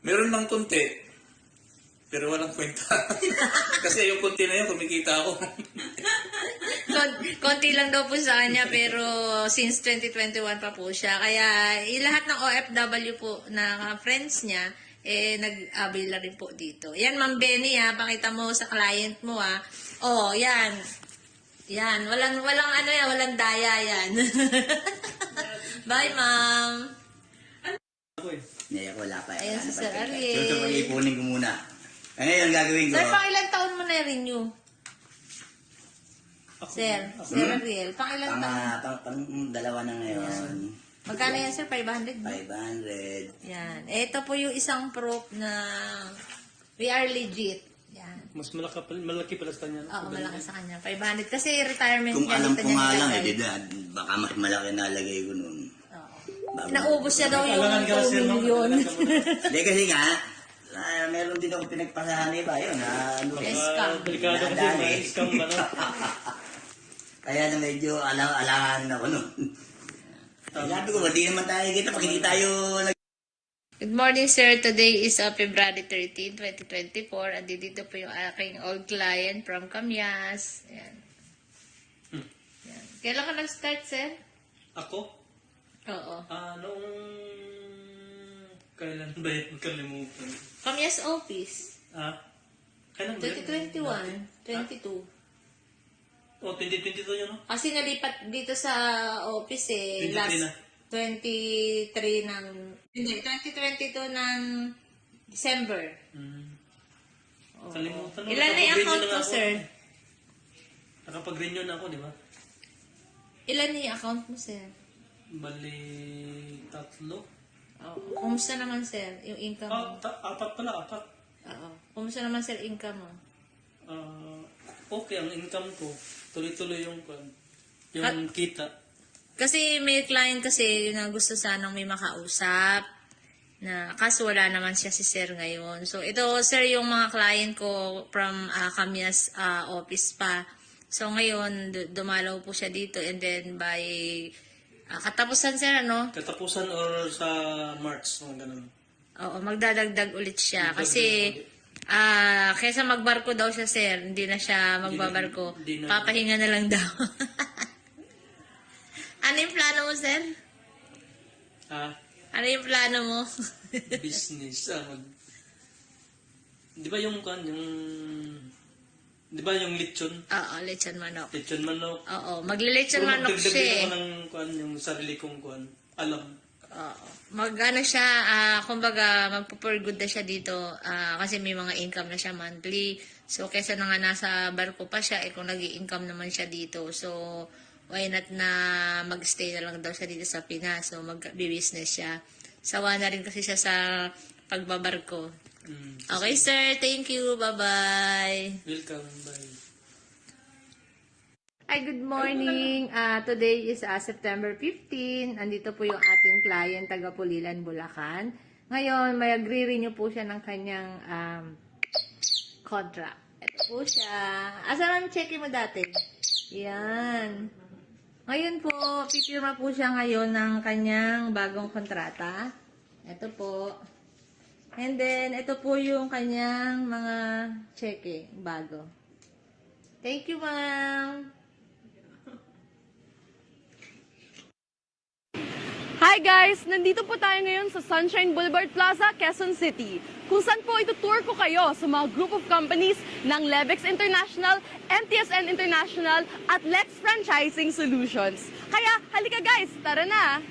Meron lang konti. Pero walang kwenta. Kasi yung konti na yun, kumikita ako. Konti lang daw po sa kanya, pero since 2021 pa po siya. Kaya lahat ng OFW po na friends niya, nag-avail na rin po dito. Yan, Ma'am Benny, pakita mo sa client mo, Oh, yan. Yan, walang ano yan, walang daya yan. Bye, Ma'am. Hindi, wala pa. Ayan si Sir So, Ariel. ito pag-ipunin ko muna. Ngayon, gagawin ko. Sir, pang ilang taon mo na-renew? Sir Ariel, pang ilang taon? Pang dalawa na ngayon. Magkano yan, sir? 500? 500. Yan. Ito po yung isang proof na we are legit. Yan. Mas malaki pala sa kanya. Oo, malaki sa kanya. 500. Kasi retirement Kung niya, alam dito ko niya nga lang, nilagay. baka mas malaki nalagay ko nun. Oo. Bago- Naubos niya daw yung Alangan ka, sir, 2 no? million. Alangan ka muna. Hindi kasi nga, meron din ako pinagpasahan iba yun. Ano, Yes, scam. Delikado kasi Nadali. may scam ba, no? Kaya na medyo alangan ako nun. Sabi ko, hindi naman tayo kita, pag hindi tayo Good morning, sir. Today is February 13, 2024. Andi dito po yung aking old client from Camyas. Yan. Yan. Kailan ka nag-start, sir? Ako? Oo. Noong... Kailan ba yun? Kalimutan. Camyas office. Kailan ba yun? 2021, 22. 2022 yun, no? Kasi nalipat dito sa office 23 last na. 23 ng... Hindi, 2022 ng December. Oo. Kalimutan mo. Ilan na yung account mo, sir? Nakapag-renew na ako, di ba? Ilan na yung account mo, sir? Bali, 3. Oo. Kumusta naman, sir? Yung income mo? 4 pala, 4. Oo. Kumusta naman, sir, income mo? Okay, ang income ko, tuloy-tuloy yung kita. Kasi may client kasi na gusto sanang may makausap na kaso wala naman siya si sir ngayon. So ito sir yung mga client ko from Camyas office pa. So ngayon dumalaw po siya dito and then by katapusan sir Katapusan or sa March, mga ganun. Oo, magdadagdag ulit siya kasi kaysa magbarko daw siya sir, hindi na siya magbabarko. Hindi na. Papahinga na lang daw. Ano yung plano mo, sir? Ano yung plano mo? Business. Di ba yung di ba yung lechon? Oo, lechon manok. Lechon manok. Oo, maglilechon manok Magdagdag siya. ako ng yung sarili kong alam. Oo. Mag-ano siya, kumbaga, magpo-for good na siya dito kasi may mga income na siya monthly. So, kesa na nga nasa barko pa siya, kung nag-i-income naman siya dito. So, why not na mag-stay na lang daw siya dito sa Pinas. So, mag-business siya. Sawa na rin kasi siya sa pagbabarko. Okay, sir. Thank you. Bye-bye. Welcome. Bye. Hi, good morning. Today is September 15. Andito po yung ating client, taga Pulilan, Bulacan. Ngayon, may agree-renew po siya ng kanyang contract. Ito po siya. Asan ang check mo dati? Yan. Ngayon po, pipirma po siya ngayon ng kanyang bagong kontrata. Ito po. And then, ito po yung kanyang mga cheque bago. Thank you, ma'am. Hi guys! Nandito po tayo ngayon sa Sunshine Boulevard Plaza, Quezon City. Kung saan po itutour ko kayo sa mga group of companies ng Levex International, MTSN International at Lex Franchising Solutions. Kaya halika guys, tara na!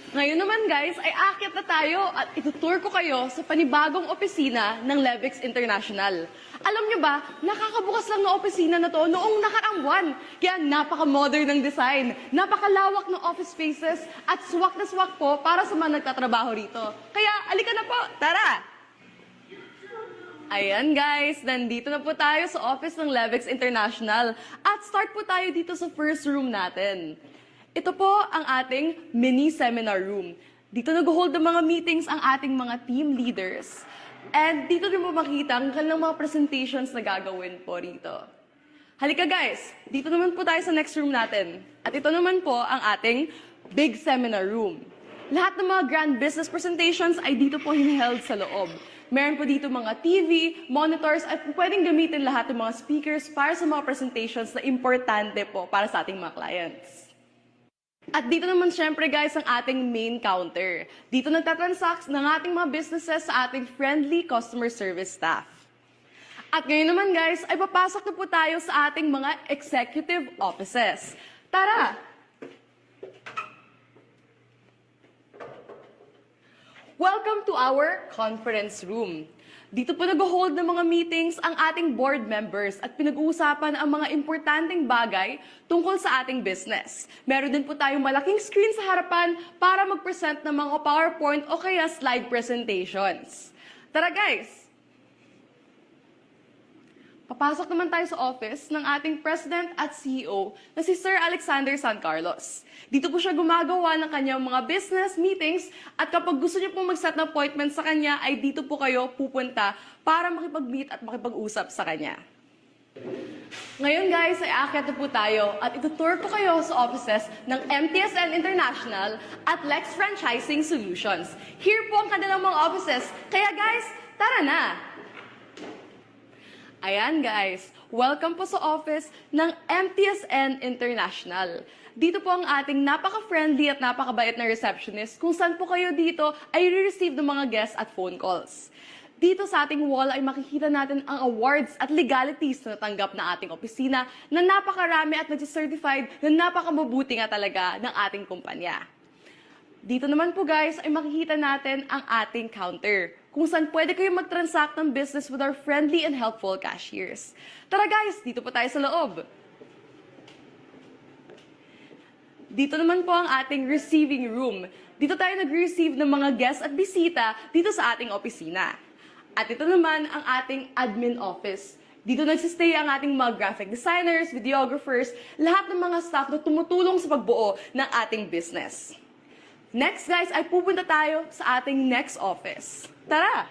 Ngayon naman guys, ay aakyat na tayo at itutour ko kayo sa panibagong opisina ng Levex International. Alam nyo ba, nakakabukas lang ng opisina na to noong nakaraang buwan. Kaya napaka-modern ng design, napakalawak ng office spaces at swak na swak po para sa mga nagtatrabaho rito. Kaya alika na po, tara! Ayan guys, nandito na po tayo sa office ng Levex International at start po tayo dito sa first room natin. Ito po ang ating mini seminar room. Dito nag-hold ng mga meetings ang ating mga team leaders. And dito din mo makita ang kanilang mga presentations na gagawin po rito. Halika guys, dito naman po tayo sa next room natin. At ito naman po ang ating big seminar room. Lahat ng mga grand business presentations ay dito po hiniheld sa loob. Meron po dito mga TV, monitors, at pwedeng gamitin lahat ng mga speakers para sa mga presentations na importante po para sa ating mga clients. At dito naman syempre guys ang ating main counter. Dito nagtatransact ng ating mga businesses sa ating friendly customer service staff. At ngayon naman guys ay papasok na po tayo sa ating mga executive offices. Tara! Welcome to our conference room. Dito po nag-hold ng mga meetings ang ating board members at pinag-uusapan ang mga importanteng bagay tungkol sa ating business. Meron din po tayong malaking screen sa harapan para mag-present ng mga PowerPoint o kaya slide presentations. Tara guys! Papasok naman tayo sa office ng ating President at CEO na si Sir Alexander San Carlos. Dito po siya gumagawa ng kanyang mga business meetings at kapag gusto niyo pong mag-set ng appointment sa kanya ay dito po kayo pupunta para makipag-meet at makipag-usap sa kanya. Ngayon guys ay aakyat na po tayo at itutour ko kayo sa offices ng MTSN International at Lex Franchising Solutions. Here po ang kanilang mga offices. Kaya guys, tara na! Ayan guys, welcome po sa office ng MTSN International. Dito po ang ating napaka-friendly at napakabait na receptionist kung saan po kayo dito ay re-receive ng mga guests at phone calls. Dito sa ating wall ay makikita natin ang awards at legalities na natanggap na ating opisina na napakarami at nag-certified na napakamabuti nga talaga ng ating kumpanya. Dito naman po guys ay makikita natin ang ating counter kung saan pwede kayo mag-transact ng business with our friendly and helpful cashiers. Tara guys, dito po tayo sa loob. Dito naman po ang ating receiving room. Dito tayo nag-receive ng mga guests at bisita dito sa ating opisina. At ito naman ang ating admin office. Dito nagsistay ang ating mga graphic designers, videographers, lahat ng mga staff na tumutulong sa pagbuo ng ating business. Next guys, ay pupunta tayo sa ating next office. Tara!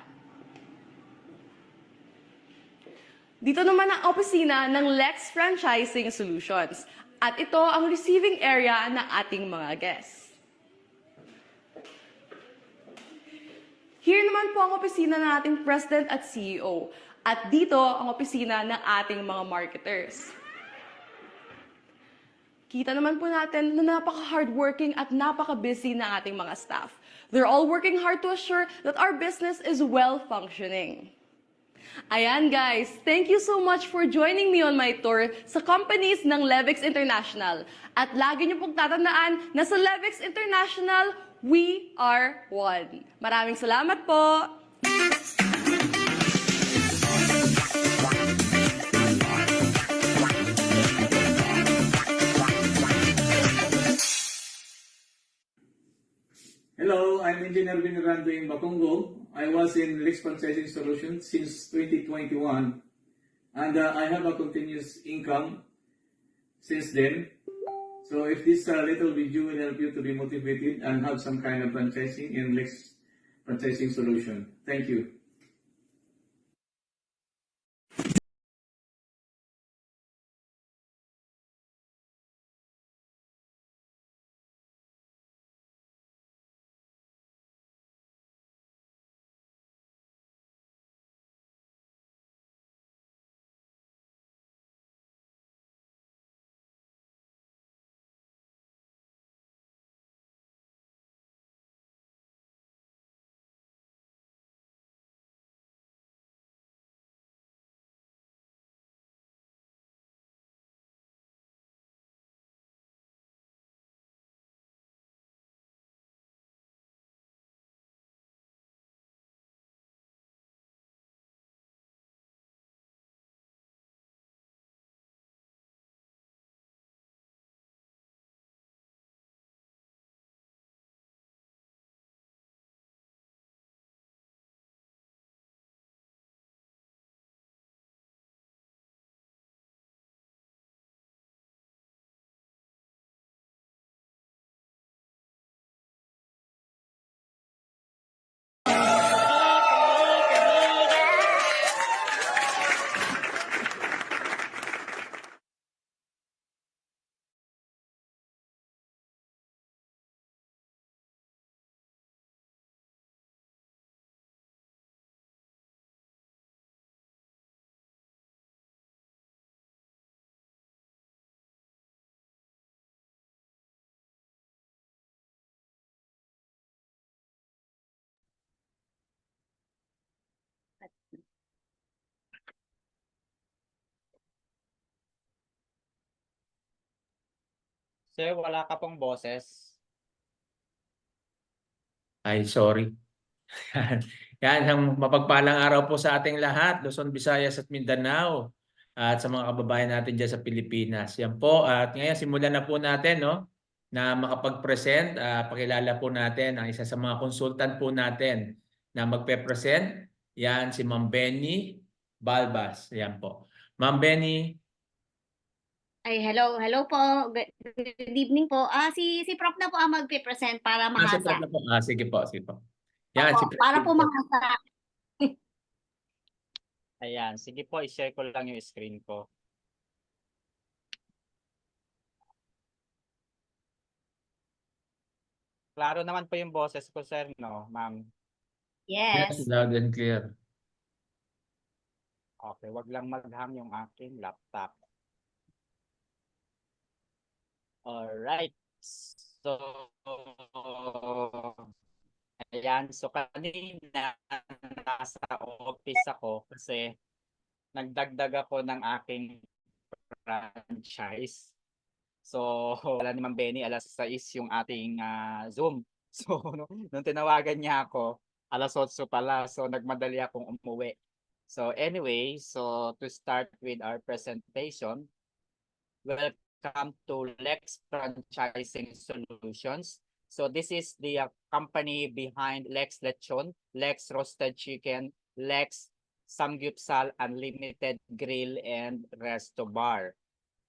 Dito naman ang opisina ng Lex Franchising Solutions. At ito ang receiving area ng ating mga guests. Here naman po ang opisina ng ating President at CEO. At dito ang opisina ng ating mga marketers. Kita naman po natin na napaka-hardworking at napaka-busy ng ating mga staff. They're all working hard to assure that our business is well-functioning. Ayan guys, thank you so much for joining me on my tour sa companies ng Levex International. At lagi niyo pong tatandaan na sa Levex International, we are one. Maraming salamat po! Hello, I'm Engineer Vinirando in Bacongo. I was in Lex Franchising Solutions since 2021 and I have a continuous income since then. So if this little video will help you to be motivated and have some kind of franchising in Lex Franchising Solution. Thank you. Sir, wala ka pong boses. Ay, sorry. Yan. Yan, ang mapagpalang araw po sa ating lahat, Luzon, Visayas at Mindanao, at sa mga kababayan natin dyan sa Pilipinas. Yan po, at ngayon simulan na po natin, no, na makapag-present. Pakilala po natin ang isa sa mga consultant po natin na magpe-present. Yan, si Ma'am Benny Balbas. Yan po. Ma'am Benny, Ay, hello po. Good evening po. Si Prof na po ang magpe-present para si Prof mahasa. na po. Sige po, sige po. Yan, Opo, si para po President. mahasa. Ayan, sige po, i-share ko lang yung screen ko. Klaro naman po yung boses ko, sir, no, ma'am? Yes, Yes. loud and clear. Okay, wag lang maghang yung aking laptop. Alright. So, ayan. So, kanina nasa office ako kasi nagdagdag ako ng aking franchise. So, wala ni Ma'am Benny, alas 6 yung ating Zoom. So, nung tinawagan niya ako, alas 8 pala. So, nagmadali akong umuwi. So, anyway, so to start with our presentation, welcome to Lex Franchising Solutions. So, this is the company behind Lex Lechon, Lex Roasted Chicken, Lex Samgyupsal Unlimited Grill and Resto Bar.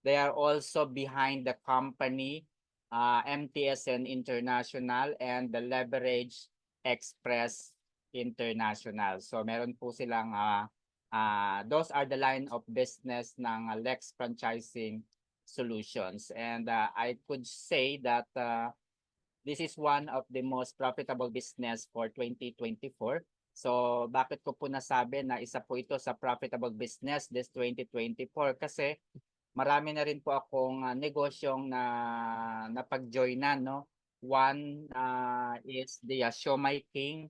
They are also behind the company MTSN International and the Leverage Express International. So meron po silang those are the line of business ng Lex Franchising Solutions. And I could say that this is one of the most profitable business for 2024. So bakit ko po nasabi na isa po ito sa profitable business this 2024? Kasi marami na rin po akong negosyong napag-joinan, no? One is the Siomai King.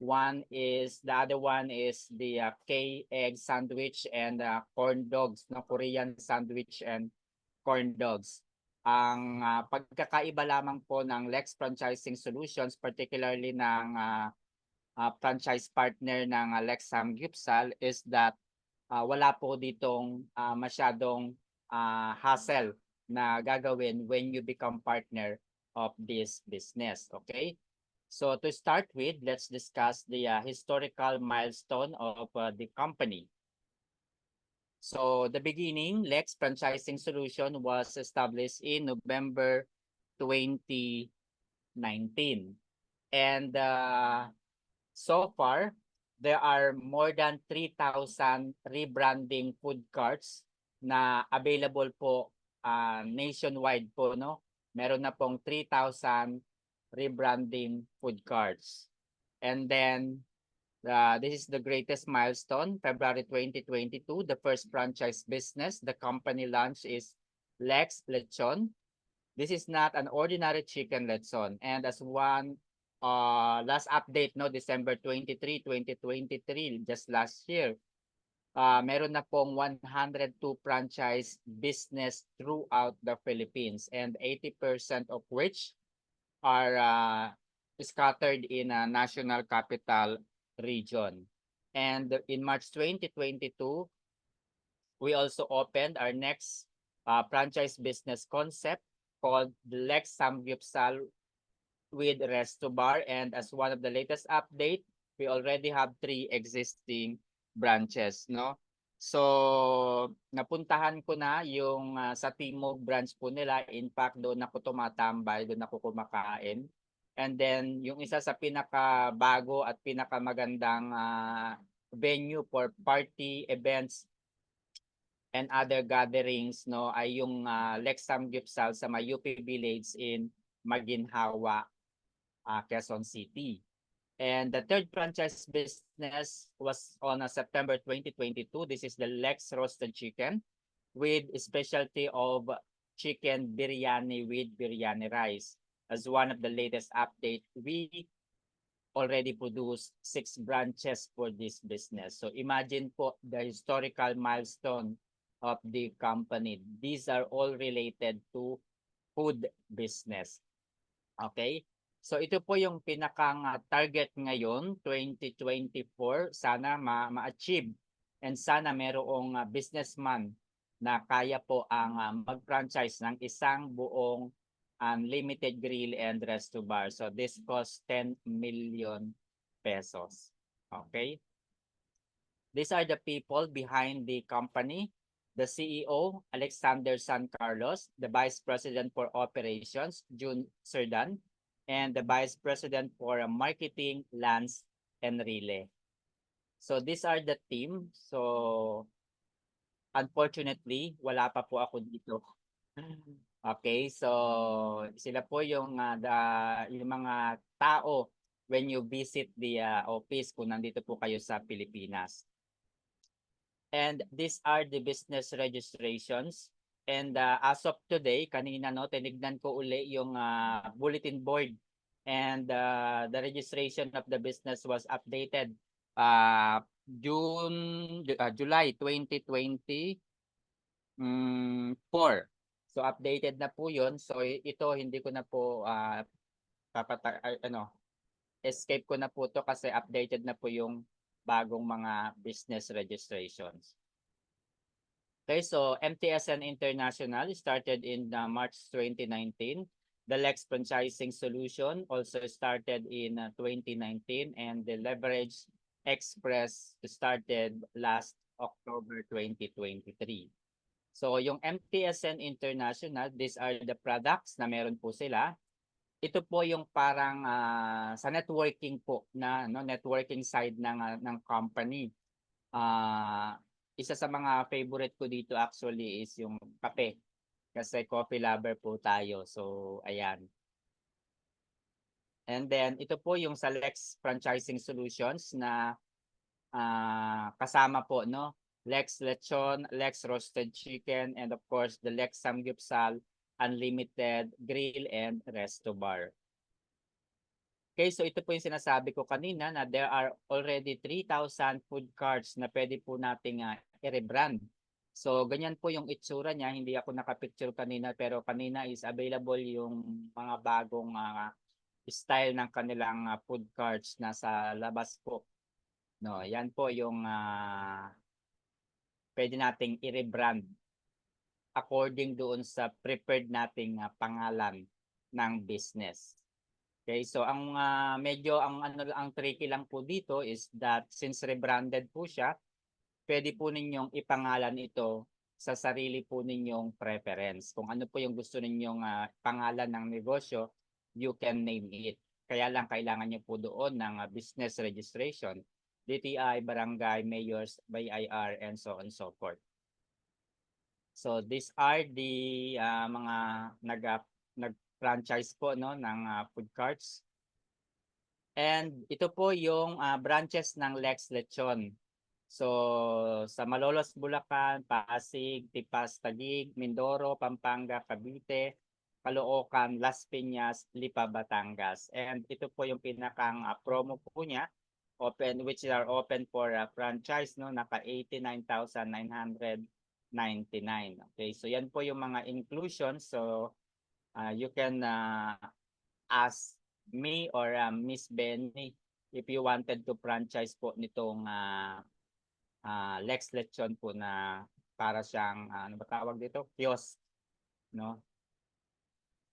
The other one is the K-egg sandwich and corn dogs, no? Korean sandwich and corn dogs. Ang pagkakaiba lamang po ng Lex Franchising Solutions, particularly ng franchise partner ng Lex Samgyupsal, is that wala po ditong masyadong hassle na gagawin when you become partner of this business. Okay? So to start with, let's discuss the historical milestone of the company. So the beginning, Lex Franchising Solution was established in November 2019. And so far, there are more than 3,000 rebranding food carts na available po nationwide po, no? Meron na pong 3,000 rebranding food carts. And then this is the greatest milestone, February 2022, the first franchise business the company launched is Lex Lechon. This is not an ordinary chicken lechon, and as one last update, no, December 23, 2023, just last year, meron na pong 102 franchise business throughout the Philippines, and 80% of which are scattered in a national capital region. And in March 2022, we also opened our next franchise business concept called the Lex Samgyupsal with Resto Bar, and as one of the latest update, we already have 3 existing branches, no? So napuntahan ko na yung sa Timog branch po nila. In fact, doon ako tumatambay, doon ako kumakain. And then yung isa sa pinakabago at pinakamagandang venue for party events and other gatherings, no, ay yung Lex Samgyupsal sa may UP Village in Maginhawa, Quezon City. And the third franchise business was on September 2022. This is the Lex Roasted Chicken with a specialty of chicken biryani with biryani rice. As one of the latest update, we already produced 6 branches for this business. So imagine po the historical milestone of the company. These are all related to food business. Okay? So ito po yung pinakang target ngayon, 2024. Sana ma-achieve and sana merong businessman na kaya po ang mag-franchise ng isang buong unlimited grill and resto bar. So this costs 10 million pesos. Okay? These are the people behind the company. The CEO, Alexander San Carlos, the Vice President for Operations, June Serdan, and the Vice President for Marketing, Lance Enrile. So these are the team. So unfortunately, wala pa po ako dito. Okay, so sila po yung mga tao when you visit the office kung nandito po kayo sa Pilipinas. And these are the business registrations. And as of today, kanina tinignan ko uli yung bulletin board. And the registration of the business was updated July 2024. So updated na po yun. So ito hindi ko na po escape ko na po to kasi updated na po yung bagong mga business registrations. Okay, so MTSN International started in March 2019. The Lex Franchising Solution also started in 2019, and the Leverage Express started last October 2023. So yung MTSN International, these are the products na meron po sila. Ito po yung parang sa networking po na networking side ng company. Isa sa mga favorite ko dito actually is yung kape kasi coffee lover po tayo. So ayan. And then ito po yung sa Lex Franchising Solutions na kasama po Lex Lechon, Lex Roasted Chicken, and of course the Lex Samgyupsal Unlimited Grill and Resto Bar. Okay, so ito po yung sinasabi ko kanina na there are already 3,000 food carts na pwede po nating i-rebrand. So ganyan po yung itsura niya. Hindi ako nakapicture kanina pero kanina is available yung mga bagong style ng kanilang food carts na sa labas po. No, yan po yung pwede nating i-rebrand according doon sa preferred nating pangalan ng business. Okay, so ang medyo ang tricky lang po dito is that since rebranded po siya, pwede po ninyong ipangalan ito sa sarili po ninyong preference. Kung ano po yung gusto ninyong pangalan ng negosyo, you can name it. Kaya lang kailangan niyo po doon ng business registration, DTI, barangay, mayors, BIR, and so on and so forth. So these are the mga nag-franchise po ng food carts. And ito po yung branches ng Lex Lechon. So sa Malolos, Bulacan, Pasig, Tipas, Taguig, Mindoro, Pampanga, Cavite, Caloocan, Las Piñas, Lipa, Batangas. And ito po yung pinakang promo po niya, which are open for franchise, naka 89,999. Okay, so yan po yung mga inclusions. So you can ask me or Miss Benny if you wanted to franchise po nitong Lex Lechon po na para siyang ano ba tawag dito? Kiosk, no?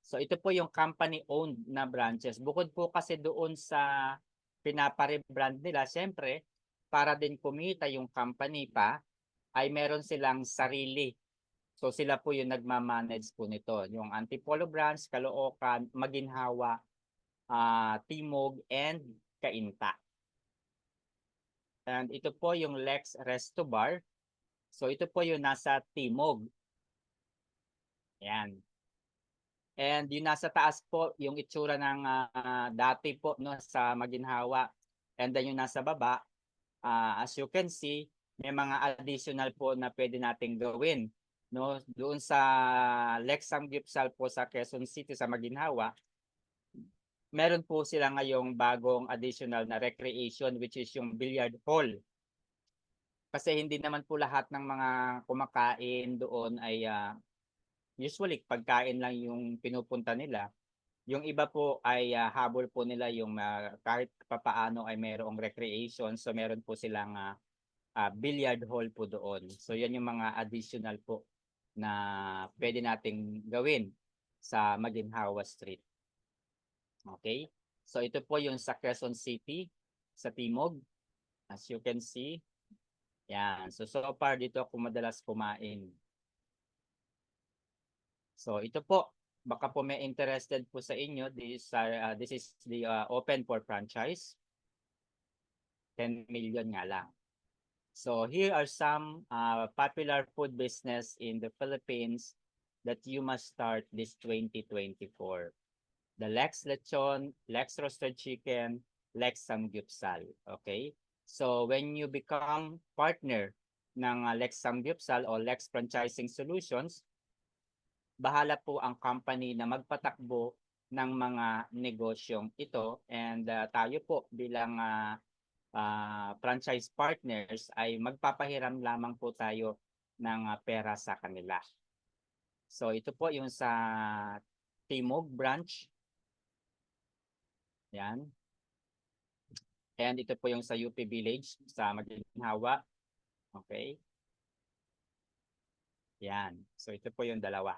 So ito po yung company owned na branches. Bukod po kasi doon sa pinapa-rebrand nila, syempre para din kumita yung company pa, ay meron silang sarili. So sila po yung nagmamanage po nito. Yung Antipolo branch, Caloocan, Maginhawa, Timog, and Cainta. And ito po yung Lex Resto Bar. So ito po yung nasa Timog. Ayan. And yung nasa taas po, yung itsura ng dati po sa Maginhawa. And then yung nasa baba, as you can see, may mga additional po na pwede nating gawin. Doon sa Lex Samgyupsal po sa Quezon City sa Maginhawa, meron po sila ngayong bagong additional na recreation, which is yung billiard hall. Kasi hindi naman po lahat ng mga kumakain doon ay usually pagkain lang yung pinupunta nila. Yung iba po ay habol po nila yung kahit papaano ay mayroong recreation. So meron po silang billiard hall po doon. So yan yung mga additional po na pwede nating gawin sa Maginhawa Street. Okay? So ito po yung sa Quezon City, sa Timog. As you can see. Yan. So far dito ako madalas kumain. So ito po, baka po may interested po sa inyo. This is the open for franchise. 10 million nga lang. So here are some popular food business in the Philippines that you must start this 2024. The Lex Lechon, Lex Roasted Chicken, Lex Samgyupsal. Okay? So when you become partner ng Lex Samgyupsal o Lex Franchising Solutions, bahala po ang company na magpatakbo ng mga negosyong ito, and tayo po bilang franchise partners ay magpapahiram lamang po tayo ng pera sa kanila. So ito po yung sa Timog branch. Yan. And ito po yung sa UP Village sa Maginhawa. Okay. Yan. So ito po yung dalawa.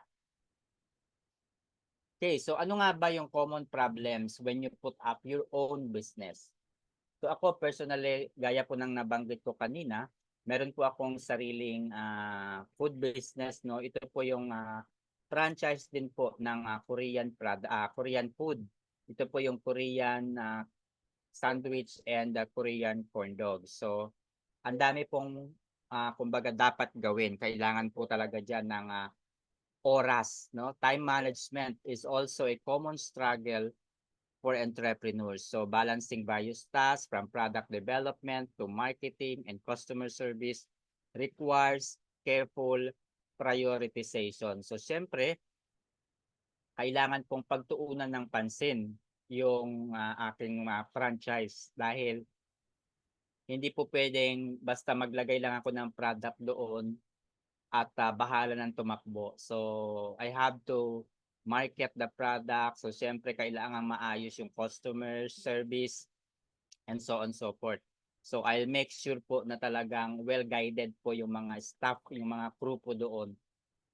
Okay, so ano nga ba yung common problems when you put up your own business? So ako personally, gaya po ng nabanggit ko kanina, meron po akong sariling food business, no. Ito po yung franchise din po ng Korean food. Ito po yung Korean sandwich and Korean corn dog. So ang dami pong kumbaga dapat gawin. Kailangan po talaga diyan ng oras, no? Time management is also a common struggle for entrepreneurs. So balancing various tasks from product development to marketing and customer service requires careful prioritization. So syempre, kailangan pong pagtuunan ng pansin yung aking franchise dahil hindi po pwedeng basta maglagay lang ako ng product doon at bahala ng tumakbo. So I have to market the product. So syempre kailangan maayos yung customer service and so on so forth. So I'll make sure po na talagang well-guided po yung mga staff, yung mga crew po doon.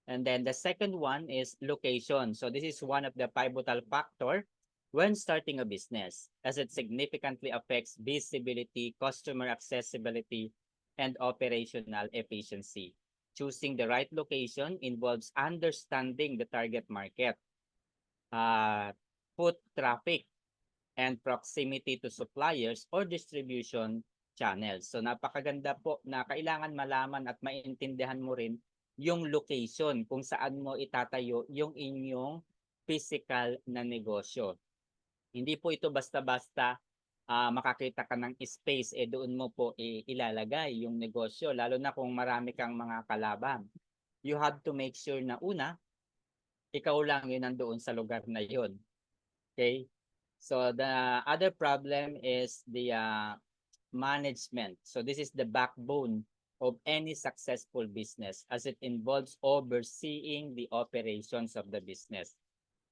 And then the second one is location. So this is one of the pivotal factor when starting a business as it significantly affects visibility, customer accessibility, and operational efficiency. Choosing the right location involves understanding the target market, foot traffic, and proximity to suppliers or distribution channels. So napakaganda po na kailangan malaman at maintindihan mo rin yung location kung saan mo itatayo yung inyong physical na negosyo. Hindi po ito basta-basta makakita ka ng space, doon mo po ilalagay yung negosyo, lalo na kung marami kang mga kalaban. You have to make sure na una, ikaw lang yun nandoon sa lugar na yun. Okay? So the other problem is the management. So this is the backbone of any successful business as it involves overseeing the operations of the business,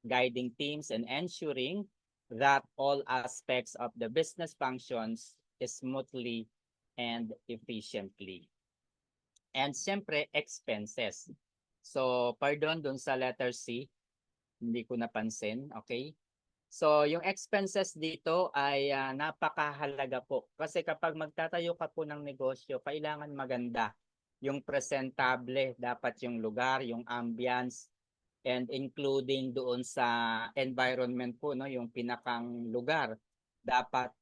guiding teams and ensuring that all aspects of the business functions smoothly and efficiently. And siyempre, expenses. So, pardon dun sa letter C, hindi ko napansin, okay? So, yung expenses dito ay napakahalaga po. Kasi kapag magtatayo ka po ng negosyo, kailangan maganda. Yung presentable, dapat yung lugar, yung ambience, and including doon sa environment po, no, yung pinakang lugar. Dapat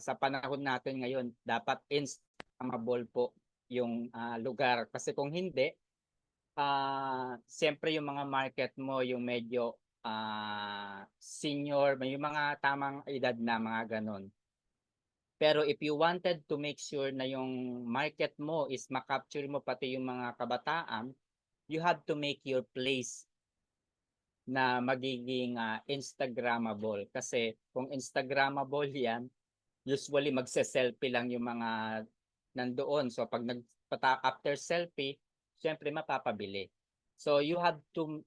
sa panahon natin ngayon, dapat instagrammable po yung lugar. Kasi kung hindi, siyempre yung mga market mo, yung medyo senior, may mga tamang edad na mga ganon. Pero if you wanted to make sure na yung market mo is makapture mo pati yung mga kabataan, you have to make your place na magiging Instagrammable. Kasi kung Instagrammable yan, usually magse-selfie lang yung mga nandoon. So pag after selfie, syempre mapapabili. So you have to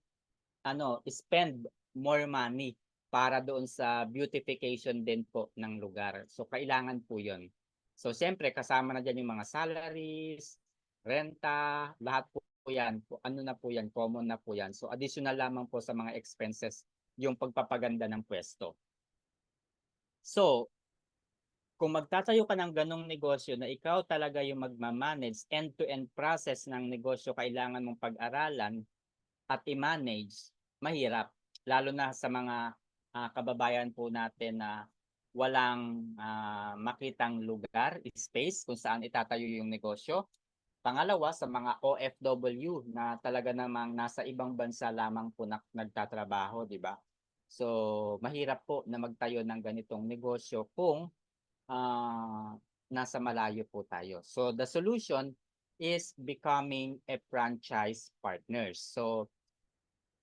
spend more money para doon sa beautification din po ng lugar. So kailangan po 'yon. So siyempre kasama na diyan yung mga salaries, renta, lahat po yan. Ano na po yan, common na po yan. So additional lamang po sa mga expenses yung pagpapaganda ng pwesto. So kung magtatayo ka ng ganong negosyo na ikaw talaga yung magmamanage, end-to-end process ng negosyo kailangan mong pag-aralan at i-manage, mahirap. Lalo na sa mga kababayan po natin na walang makitang lugar, space kung saan itatayo yung negosyo. Pangalawa, sa mga OFW na talaga namang nasa ibang bansa lamang po nagtatrabaho, di ba? So, mahirap po na magtayo ng ganitong negosyo kung nasa malayo po tayo. So the solution is becoming a franchise partners. So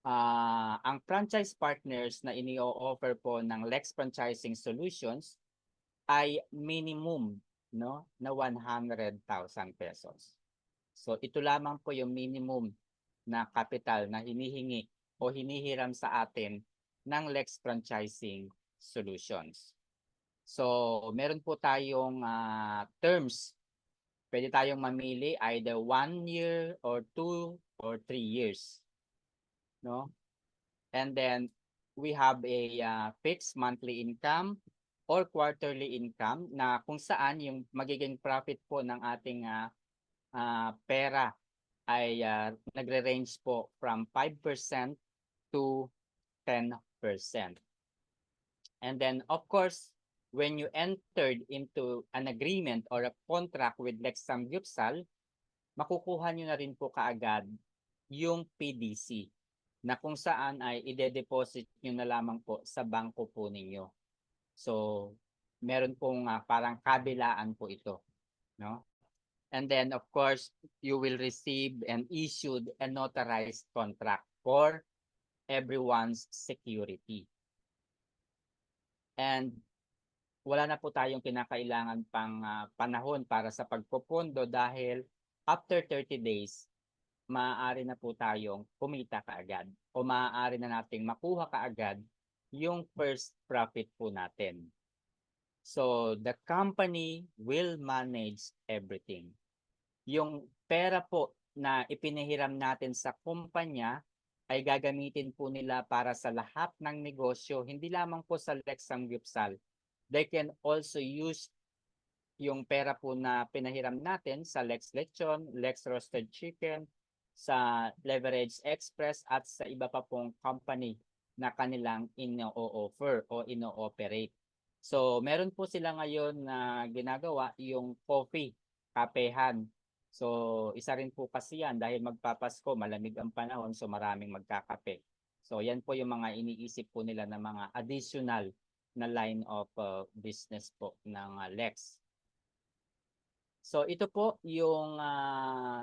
ang franchise partners na ini-offer po ng Lex Franchising Solutions ay minimum na 100,000 pesos. So ito lamang po yung minimum na capital na hinihingi o hinihiram sa atin ng Lex Franchising Solutions. So, meron po tayong terms. Pwede tayong mamili either 1 year or 2 or 3 years. No? And then, we have a fixed monthly income or quarterly income na kung saan yung magiging profit po ng ating pera ay nagre-range po from 5% to 10%. And then, of course, when you entered into an agreement or a contract with Lex Samgyupsal, makukuha nyo na rin po kaagad yung PDC na kung saan ay ide-deposit nyo na lamang po sa bangko po ninyo. So, meron pong parang kabilaan po ito. No? And then, of course, you will receive and issued a notarized contract for everyone's security. And wala na po tayong kinakailangan pang panahon para sa pagpopondo dahil after 30 days, maaari na po tayong kumita kaagad o maaari na nating makuha kaagad yung first profit po natin. So, the company will manage everything. Yung pera po na ipinahiram natin sa kumpanya ay gagamitin po nila para sa lahat ng negosyo, hindi lamang po sa Lex Samgyupsal. They can also use yung pera po na pinahiram natin sa Lex Lechon, Lex Roasted Chicken, sa Leverage Express at sa iba pa pong company na kanilang ino-offer o ino-operate. So, meron po sila ngayon na ginagawa yung coffee, kapehan. So, isa rin po kasi yan dahil magpapasko, malamig ang panahon, so maraming magkakape. So, yan po yung mga iniisip po nila na mga additional na line of business po ng Lex. So ito po yung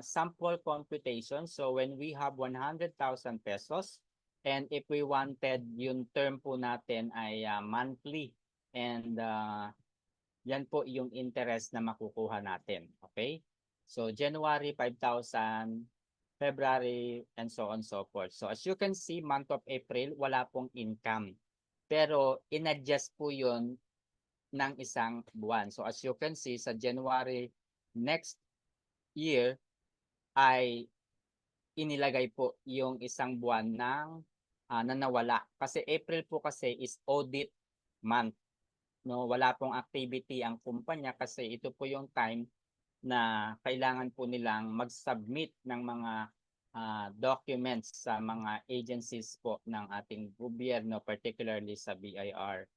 sample computation. So when we have 100,000 pesos and if we wanted yung term po natin ay monthly and yan po yung interest na makukuha natin. Okay? So January 5,000, February and so on so forth. So as you can see, month of April wala pong income. Pero in-adjust po yun ng isang buwan. So as you can see, sa January next year ay inilagay po yung isang buwan ng na nawala. Kasi April po kasi is audit month. No, wala pong activity ang kumpanya kasi ito po yung time na kailangan po nilang mag-submit ng mga documents sa mga agencies po ng ating gobyerno, particularly sa BIR.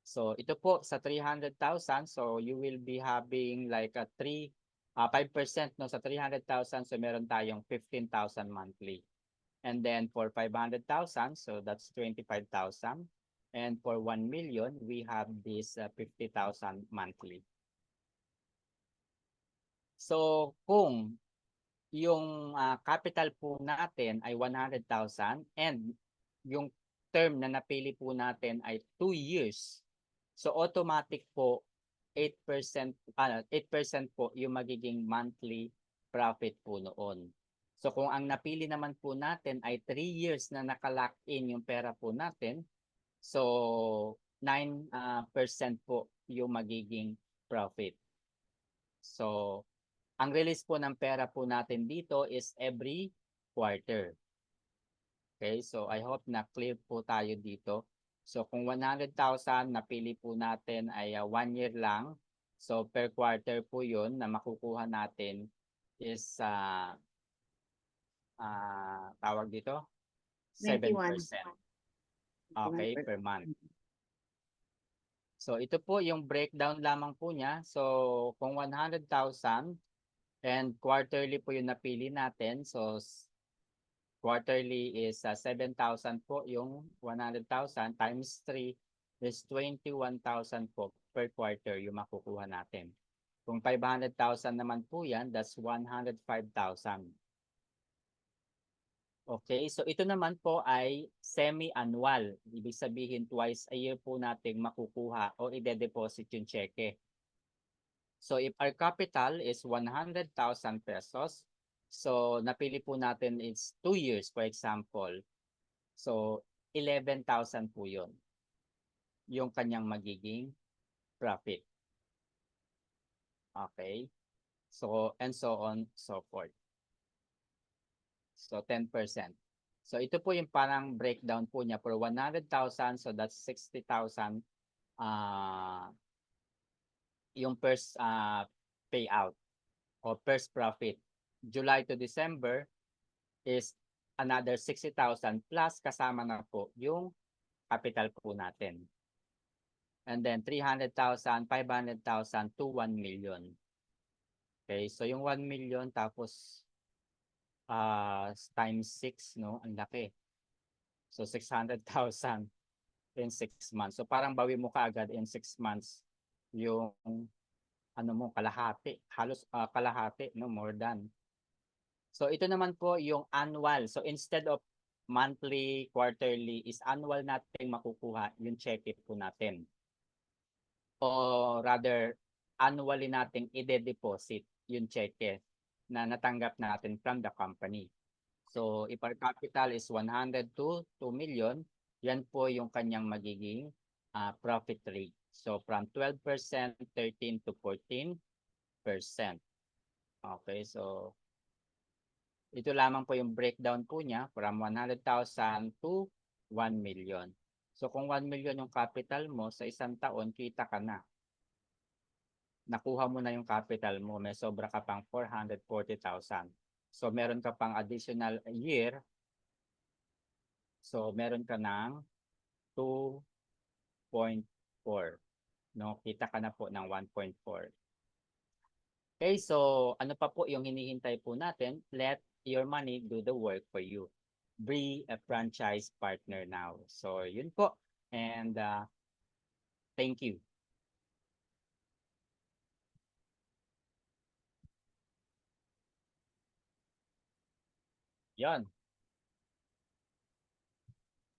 So ito po sa 300,000, so you will be having like a 5% no, sa 300,000, so meron tayong 15,000 monthly. And then for 500,000, so that's 25,000. And for 1 million, we have this 50,000 monthly. So kung yung capital po natin ay 100,000 and yung term na napili po natin ay 2 years, so automatic po 8% po yung magiging monthly profit po noon. So kung ang napili naman po natin ay 3 years na nakalock in yung pera po natin, so 9% po yung magiging profit. So ang release po ng pera po natin dito is every quarter. Okay, so I hope na clear po tayo dito. So kung 100,000 napili po natin ay 1 year lang. So per quarter po yun na makukuha natin is tawag dito 7%. 21. Okay, per month. So ito po yung breakdown lamang po niya. So kung 100,000 and quarterly po yung napili natin. So quarterly is 7,000 po yung 100,000 times 3 is 21,000 po per quarter yung makukuha natin. Kung 500,000 naman po yan, that's 105,000. Okay, so ito naman po ay semi-annual. Ibig sabihin twice a year po nating makukuha o ide-deposit yung cheque. So if our capital is 100,000 pesos, so napili po natin is 2 years for example. So 11,000 po yun. Yung kanyang magiging profit. Okay. So and so on, so forth. So 10%. So ito po yung parang breakdown po niya for 100,000. So that's 60,000 yung first payout or first profit. July to December is another 60,000 plus kasama na po yung capital po natin. And then 300,000, 500,000 to 1 million. Okay, so yung 1 million tapos times 6, no? Ang laki. So 600,000 in 6 months. So parang bawi mo kaagad in 6 months yung ano mo kalahati, halos kalahati, no, more than. So ito naman po yung annual. So instead of monthly, quarterly, is annual natin makukuha yung check po natin. O rather, annually natin ide-deposit yung check na natanggap natin from the company. So if our capital is 100 to 2 million, yan po yung kanyang magiging profit rate. So from 12%, 13 to 14%. Okay, so ito lamang po yung breakdown po niya from 100,000 to 1 million. So kung 1 million yung capital mo, sa isang taon, kita ka na. Nakuha mo na yung capital mo, may sobra ka pang 440,000. So meron ka pang additional year. So meron ka ng 2.4. No, kita ka na po ng 1.4. Okay, so ano pa po yung hinihintay po natin? Let your money do the work for you. Be a franchise partner now. So yun po. And thank you. Yan.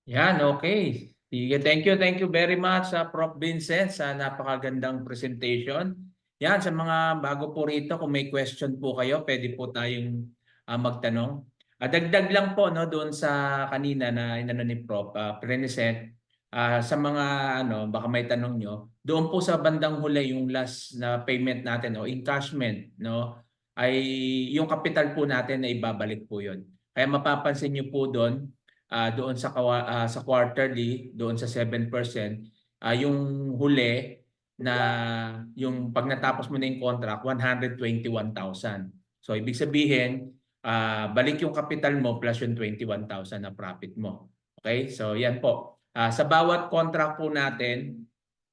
Yan, okay. Sige, thank you very much Prof. Vincent sa napakagandang presentation. Yan, sa mga bago po rito, kung may question po kayo, pwede po tayong magtanong. Dagdag lang po no doon sa kanina na inano ni Prof. Vincent, sa mga baka may tanong nyo, doon po sa bandang huli yung last na payment natin o encashment, no, ay yung capital po natin na ibabalik po yun. Kaya mapapansin nyo po doon, doon sa quarterly, doon sa 7%, yung huli na yung pag natapos mo na yung contract, 121,000. So ibig sabihin, balik yung capital mo plus yung 21,000 na profit mo. Okay? So yan po. Sa bawat contract po natin,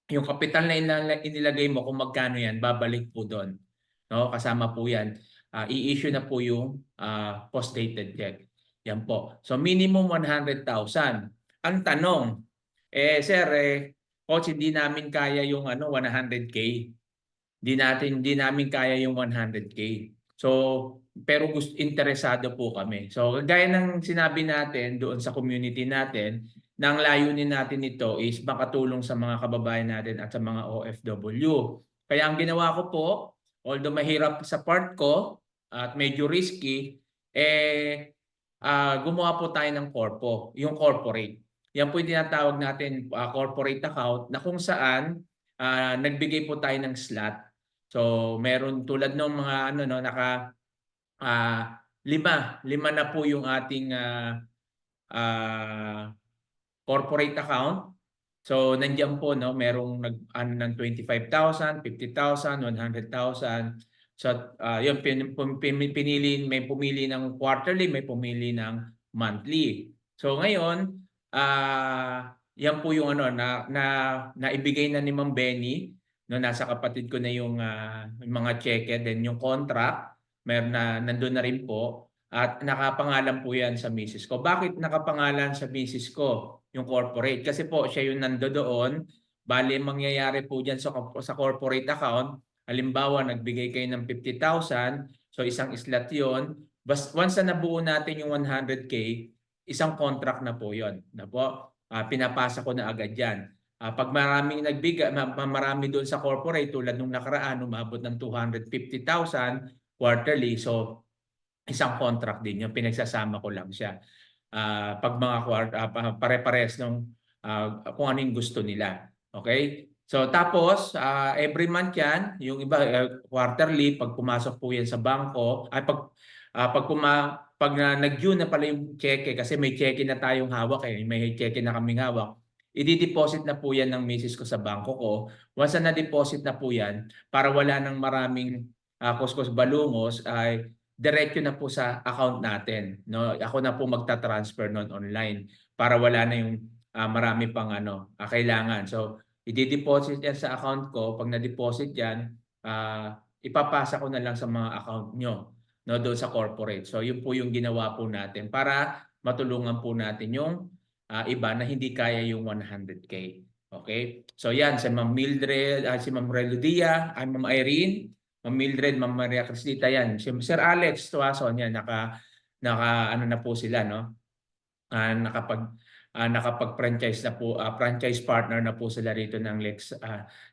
yung capital na inilagay mo kung magkano yan, babalik po doon. No? Kasama po yan. I-issue na po yung post-dated check. Yan po. So minimum 100,000. Ang tanong, sir, coach, hindi namin kaya yung 100K. Hindi namin kaya yung 100K. So, pero interesado po kami. So, gaya ng sinabi natin doon sa community natin, na ang layunin natin ito is makatulong sa mga kababayan natin at sa mga OFW. Kaya ang ginawa ko po, although mahirap sa part ko at medyo risky, gumawa po tayo ng corpo, yung corporate. Yan po yung tinatawag natin corporate account na kung saan nagbigay po tayo ng slot. So meron tulad ng mga ano no lima na po yung ating corporate account. So nandiyan po no, merong ano ng 25,000, 50,000, 100,000. So yung pinili, may pumili ng quarterly, may pumili ng monthly. So ngayon, yan po yung ano naibigay na ni Ma'am Benny, no, nasa kapatid ko na yung mga cheque, then yung contract, meron na nandun na rin po. At nakapangalan po yan sa misis ko. Bakit nakapangalan sa misis ko yung corporate? Kasi po siya yung nandoon. Bali, mangyayari po dyan sa corporate account. Halimbawa, nagbigay kayo ng 50,000. So isang slot yun. Once na nabuo natin yung 100K, isang contract na po yun. Na po, pinapasa ko na agad yan. Pag maraming nagbigay, marami doon sa corporate, tulad nung nakaraan, umabot ng 250,000 quarterly. So isang contract din yung pinagsasama ko lang siya. Pag mga pare-pares ng kung ano yung gusto nila. Okay? So tapos every month yan, yung iba quarterly pag pumasok po yan sa bangko, ay pag nag-due na pala yung cheque kasi may cheque na tayong hawak may cheque na kaming hawak. I-deposit na po yan ng misis ko sa bangko ko. Once na deposit na po yan, para wala nang maraming kuskus balungos, ay diretso na po sa account natin, no? Ako na po magta-transfer noon online para wala na yung marami pang kailangan. So, i-deposit yan sa account ko. Pag na-deposit yan, ipapasa ko na lang sa mga account nyo, no, doon sa corporate. So, yun po yung ginawa po natin para matulungan po natin yung iba na hindi kaya yung 100K. Okay? So, yan, si Ma'am Mildred, si Ma'am Reludia, Ma'am Irene, Ma'am Mildred, Ma'am Maria Cristita, yan. Sir Alex Tuason, yan, ano na po sila, no? Nakapag-franchise na po, franchise partner na po sila rito ng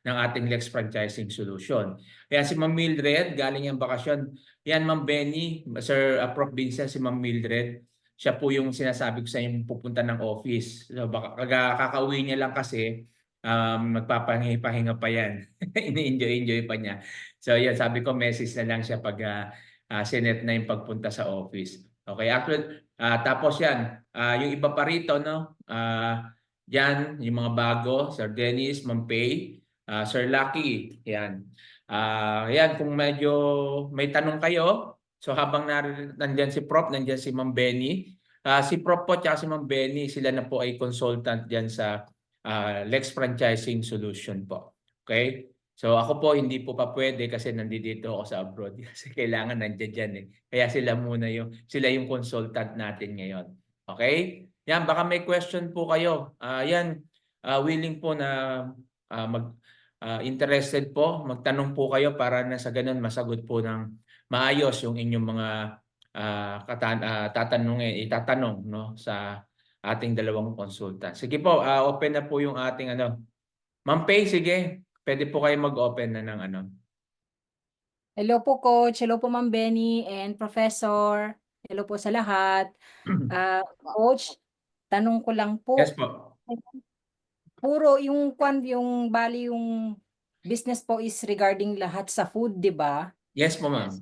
ating Lex Franchising Solution. Kaya si Ma'am Mildred, galing yung bakasyon. Yan, Ma'am Benny, Sir Prof. Vincent, si Ma'am Mildred, siya po yung sinasabi ko sa inyo pupunta ng office. So, baka kakauwi niya lang kasi, magpapahinga pa yan. Ini-enjoy pa niya. So yan, sabi ko message na lang siya pag sinet na yung pagpunta sa office. Okay, actually, tapos yan, yung iba pa rito, no? Yan, yung mga bago, Sir Dennis, Ma'am Pay, Sir Lucky, yan. Yan, kung medyo may tanong kayo, so habang nandiyan si Prof, nandiyan si Ma'am Benny. Si Prof po at si Ma'am Benny, sila na po ay consultant diyan sa Lex Franchising Solution po. Okay? So ako po hindi po pa pwede kasi nandito ako sa abroad. Kasi kailangan nandiyan dyan Kaya sila yung consultant natin ngayon. Okay? Yan, baka may question po kayo. Yan, willing po na interested po, magtanong po kayo para na sa ganun masagot po ng maayos yung inyong mga itatanong no sa ating dalawang consultant. Sige po, open na po yung ating Ma'am Pay, sige. Pwede po kayo mag-open na ng Hello po Coach, hello po Ma'am Benny and Professor. Hello po sa lahat. Coach, tanong ko lang po. Yes po. Puro yung bali yung business po is regarding lahat sa food, di ba? Yes po, ma'am.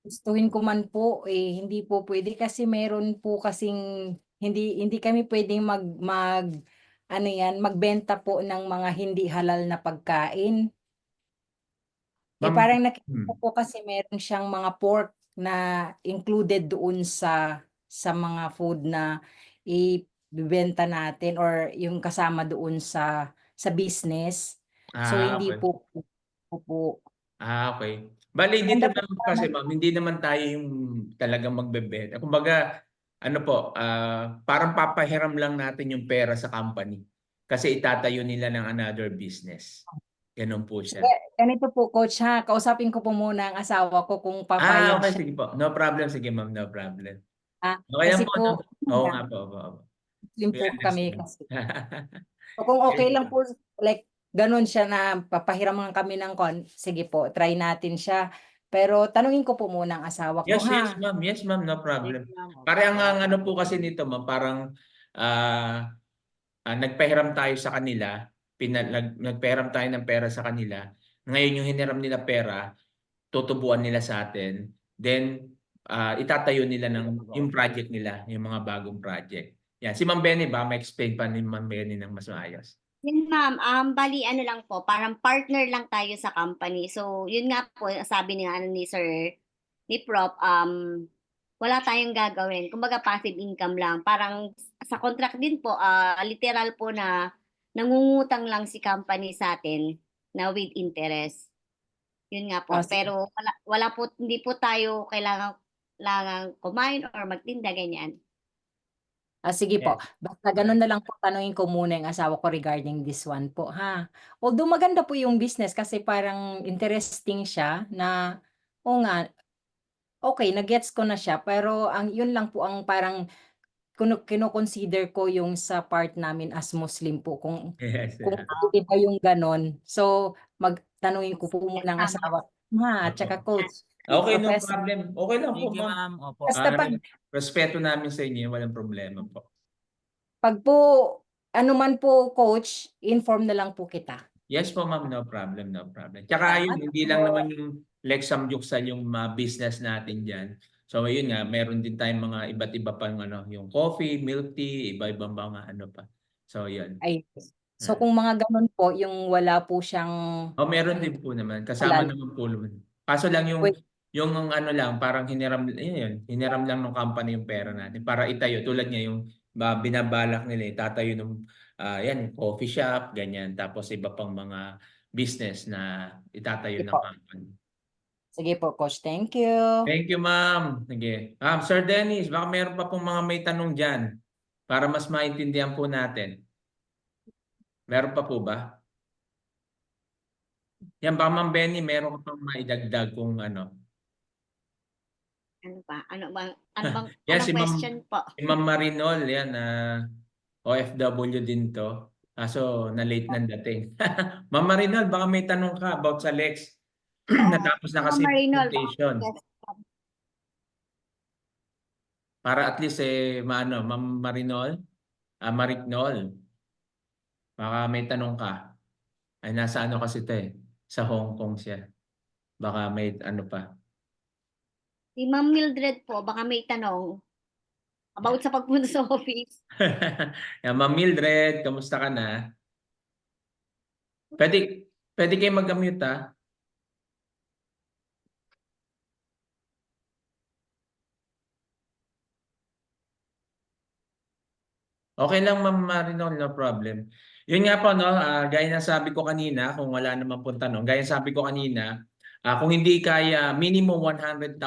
Gustuhin ko man po hindi po pwede kasi meron po kasing hindi kami pwedeng magbenta po ng mga hindi halal na pagkain. Parang nakita po kasi meron siyang mga pork na included doon sa mga food na ibebenta natin or yung kasama doon sa business. So hindi okay. po. Okay. Bali, dito naman kasi ma'am, hindi naman tayo yung talagang magbebenta. Kumbaga, parang papahiram lang natin yung pera sa company. Kasi itatayo nila ng another business. Ganun po siya. Ganito po, Coach, ha? Kausapin ko po muna ang asawa ko kung papayag okay, siya. sige po. No problem. Sige, ma'am. No problem. Okay Kasi lang po, Oo nga po. Muslim po kami kasi. So, kung okay lang po, like, ganun siya na papahiram kami ng sige po, try natin siya. Pero tanungin ko po muna ang asawa ko, Yes, yes, ha? ma'am. Yes, ma'am. No Yes, problem. ma'am. Opo, Parang wala ang po ano akong po kasi problema. nito, ma'am, parang nagpahiram tayo sa kanila, nagpahiram tayo ng pera sa kanila. Ngayon yung hiniram nila pera, tutubuan nila sa atin. Then itatayo nila yung project nila, yung mga bagong project. Yan. Si Ma'am Benny ba? May explain pa ni Ma'am Benny ng mas maayos. Yun ma'am, bali ano lang po, parang partner lang tayo sa company. So, yun nga po, sabi ni, ni Sir, ni Prof, wala tayong gagawin. Kumbaga passive income lang. Parang sa contract din po, literal po na nangungutang lang si company sa atin na with interest. Yun nga po. Sige. Pero wala po, hindi po tayo kailangan kumain or magtinda, ganyan. Sige po. Yes. Basta ganun na lang po, tanungin ko muna yung asawa ko regarding this one po, ha? Although maganda po yung business kasi parang interesting siya na, o nga, okay, nagets ko na siya. Pero yun lang po ang parang kino-consider ko yung sa part namin as Muslim po. Kung Yes. pwede ba yung ganon. So, magtanungin ko po muna ang asawa. Ma, Opo. tsaka coach. Okay, no Professor. problem. Okay lang po, Thank you, ma'am. ma'am. Opo. Basta Respeto namin sa inyo, walang problema po. pag po, ano man po, coach, inform na lang po kita. Yes po, ma'am, no problem, no problem. Tsaka yun, hindi lang naman yung Lexam Yuksal yung business natin dyan. So yun nga, meron din tayong mga iba't iba pang yung coffee, milk tea, iba-ibang mga ano pa. So yun. Ay, so kung mga ganun po, yung wala po siyang... Meron din po naman. Kasama naman po naman. Kaso lang yung ano lang, parang hiniram lang ng company yung pera natin para itayo. Tulad niya yung binabalak nila, tatayo ng coffee shop, ganyan. Tapos iba pang mga business na itatayo ng company. Sige po, coach. Thank you. Thank you, ma'am. Sige. Sir Dennis, baka meron pa pong mga may tanong dyan para mas maintindihan po natin. Meron pa po ba? Yan ba, Ma'am Benny, meron ka pang maidagdag kung ano? Ano ba? Ano bang Yes, si question po? Si Ma'am Marinol, yan, OFW din to. So, na-late ng dating. Ma'am Marinol, baka may tanong ka about sa Lex. Natapos na kasi Ma'am Marinol, presentation. yes. Para at least Ma'am Marinol, Marignol, baka may tanong ka. Ay, nasa ano kasi ito sa Hong Kong siya. Baka may ano pa. Si Ma'am Mildred po, baka may tanong about sa pagpunta sa office. Yan, Ma'am Mildred, kamusta ka na? Pwede kayo mag-mute, ha? Okay lang, Ma'am Marinol, no problem. Yun nga po, no, gaya na sabi ko kanina, kung wala naman po tanong, gaya sabi ko kanina, kung hindi kaya, minimum 100,000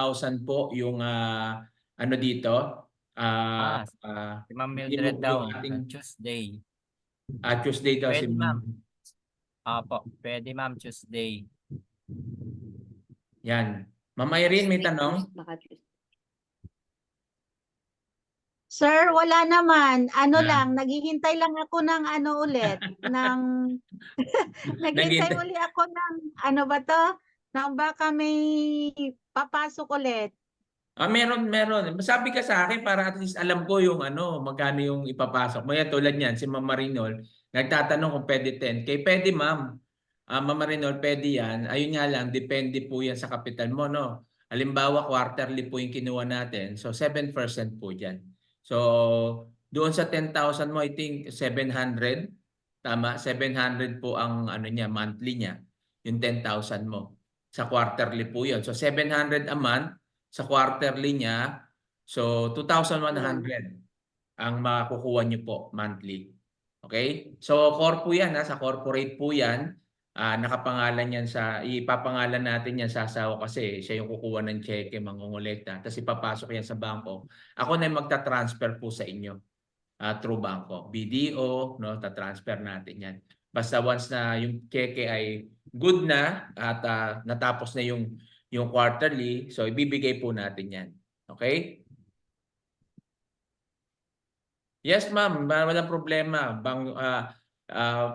po yung ano dito. Si Ma'am Mildred daw, ating Tuesday. Tuesday daw si Pwede, ma'am. Ma'am. Opo, pwede, ma'am, Tuesday. Yan. Ma'am Irene, may tanong? Baka Tuesday. Sir, wala naman. Ano Ah. lang, naghihintay lang ako ng ano ulit, ng naghihintay Naghihintay. uli ako ng ano ba to? Nang baka may papasok ulit. Meron. Sabi ka sa akin para at least alam ko yung ano, magkano yung ipapasok mo. Yan, tulad niyan, si Ma'am Marinol, nagtatanong kung pwede 10K. Pwede, ma'am. Ma'am Marinol, pwede yan. Ayun nga lang, depende po yan sa kapital mo, no? Halimbawa, quarterly po yung kinuha natin. So, 7% po dyan. So, doon sa 10,000 mo, I think 700. Tama, 700 po ang ano niya, monthly niya. Yung 10,000 mo. Sa quarterly po yun. So, 700 a month sa quarterly niya. So, 2,100 ang makukuha niyo po monthly. Okay? So, core po yan. Sa corporate po yan. Nakapangalan yan ipapangalan natin yan sa asawa kasi siya yung kukuha ng cheque, mangungulekta. Tapos ipapasok yan sa bangko. Ako na yung magta-transfer po sa inyo through bangko. BDO, no, ta-transfer natin yan. Basta once na yung cheque ay good na at natapos na yung quarterly, so ibibigay po natin yan. Okay? Yes, ma'am. Walang problema.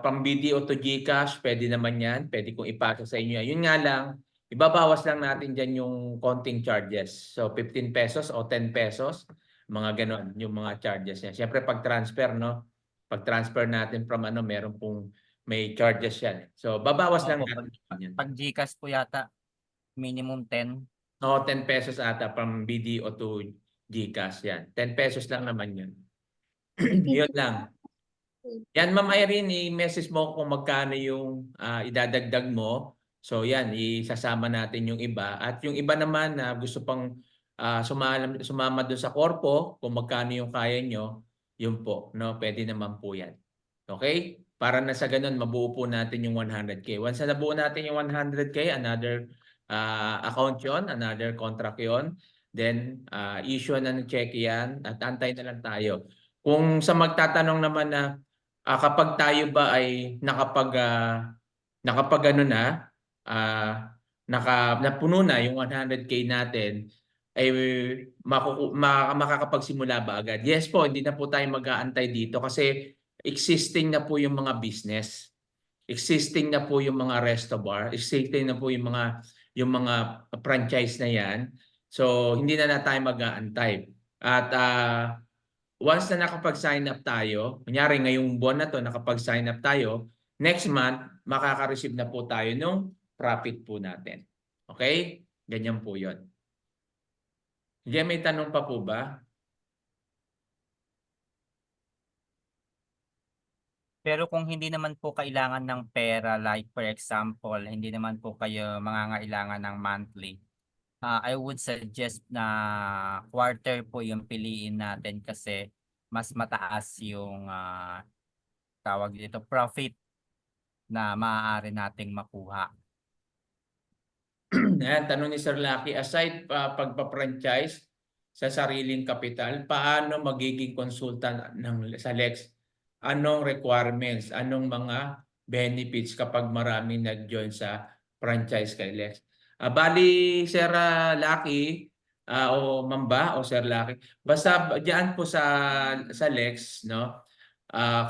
Pang BDO to GCash, pwede naman yan. Pwede kong ipasa sa inyo. Yun nga lang, ibabawas lang natin dyan yung konting charges. So 15 pesos o 10 pesos, mga ganon yung mga charges niya. Siyempre pag transfer, no? Pag transfer natin from ano, meron pong may charges yan. So babawas lang Opo, natin yan. pag GCash po yata, minimum 10. No, 10 pesos ata from BDO to GCash yan. 10 pesos lang naman yun. Yun lang. Yan, Ma'am Irene, i-message mo kung magkano yung idadagdag mo. So yan, isasama natin yung iba. At yung iba naman na gusto pang sumama doon sa korpo, kung magkano yung kaya nyo, yun po. No? Pwede naman po yan. Okay? Para na sa ganun, mabuo po natin yung 100K. Once na nabuo natin yung 100K, another account yon, another contract yon. Then, issue na ng check yan at antay na lang tayo. Kung sa magtatanong naman na kapag tayo ba ay nakapag ano na, napuno na yung 100K natin, ay makakapagsimula ba agad? Yes po, hindi na po tayo mag-aantay dito kasi existing na po yung mga business. Existing na po yung mga resto bar. Existing na po yung mga franchise na yan. So, hindi na tayo mag-aantay. At once na nakapag-sign up tayo, kunyari ngayong buwan na to nakapag-sign up tayo, next month, makaka-receive na po tayo ng profit po natin. Okay? Ganyan po yun. Diyan may tanong pa po ba? Pero kung hindi naman po kailangan ng pera, like for example, hindi naman po kayo mangangailangan ng monthly, I would suggest na quarter po yung piliin natin kasi mas mataas yung tawag dito, profit na maaari nating makuha. Ayan, tanong ni Sir Lucky, aside pagpa-franchise sa sariling kapital, paano magiging consultant sa Lex? Anong requirements? Anong mga benefits kapag maraming nag-join sa franchise kay Lex? Bali, Sir Lucky, o Mamba o Sir Lucky, basta diyan po sa Lex, no?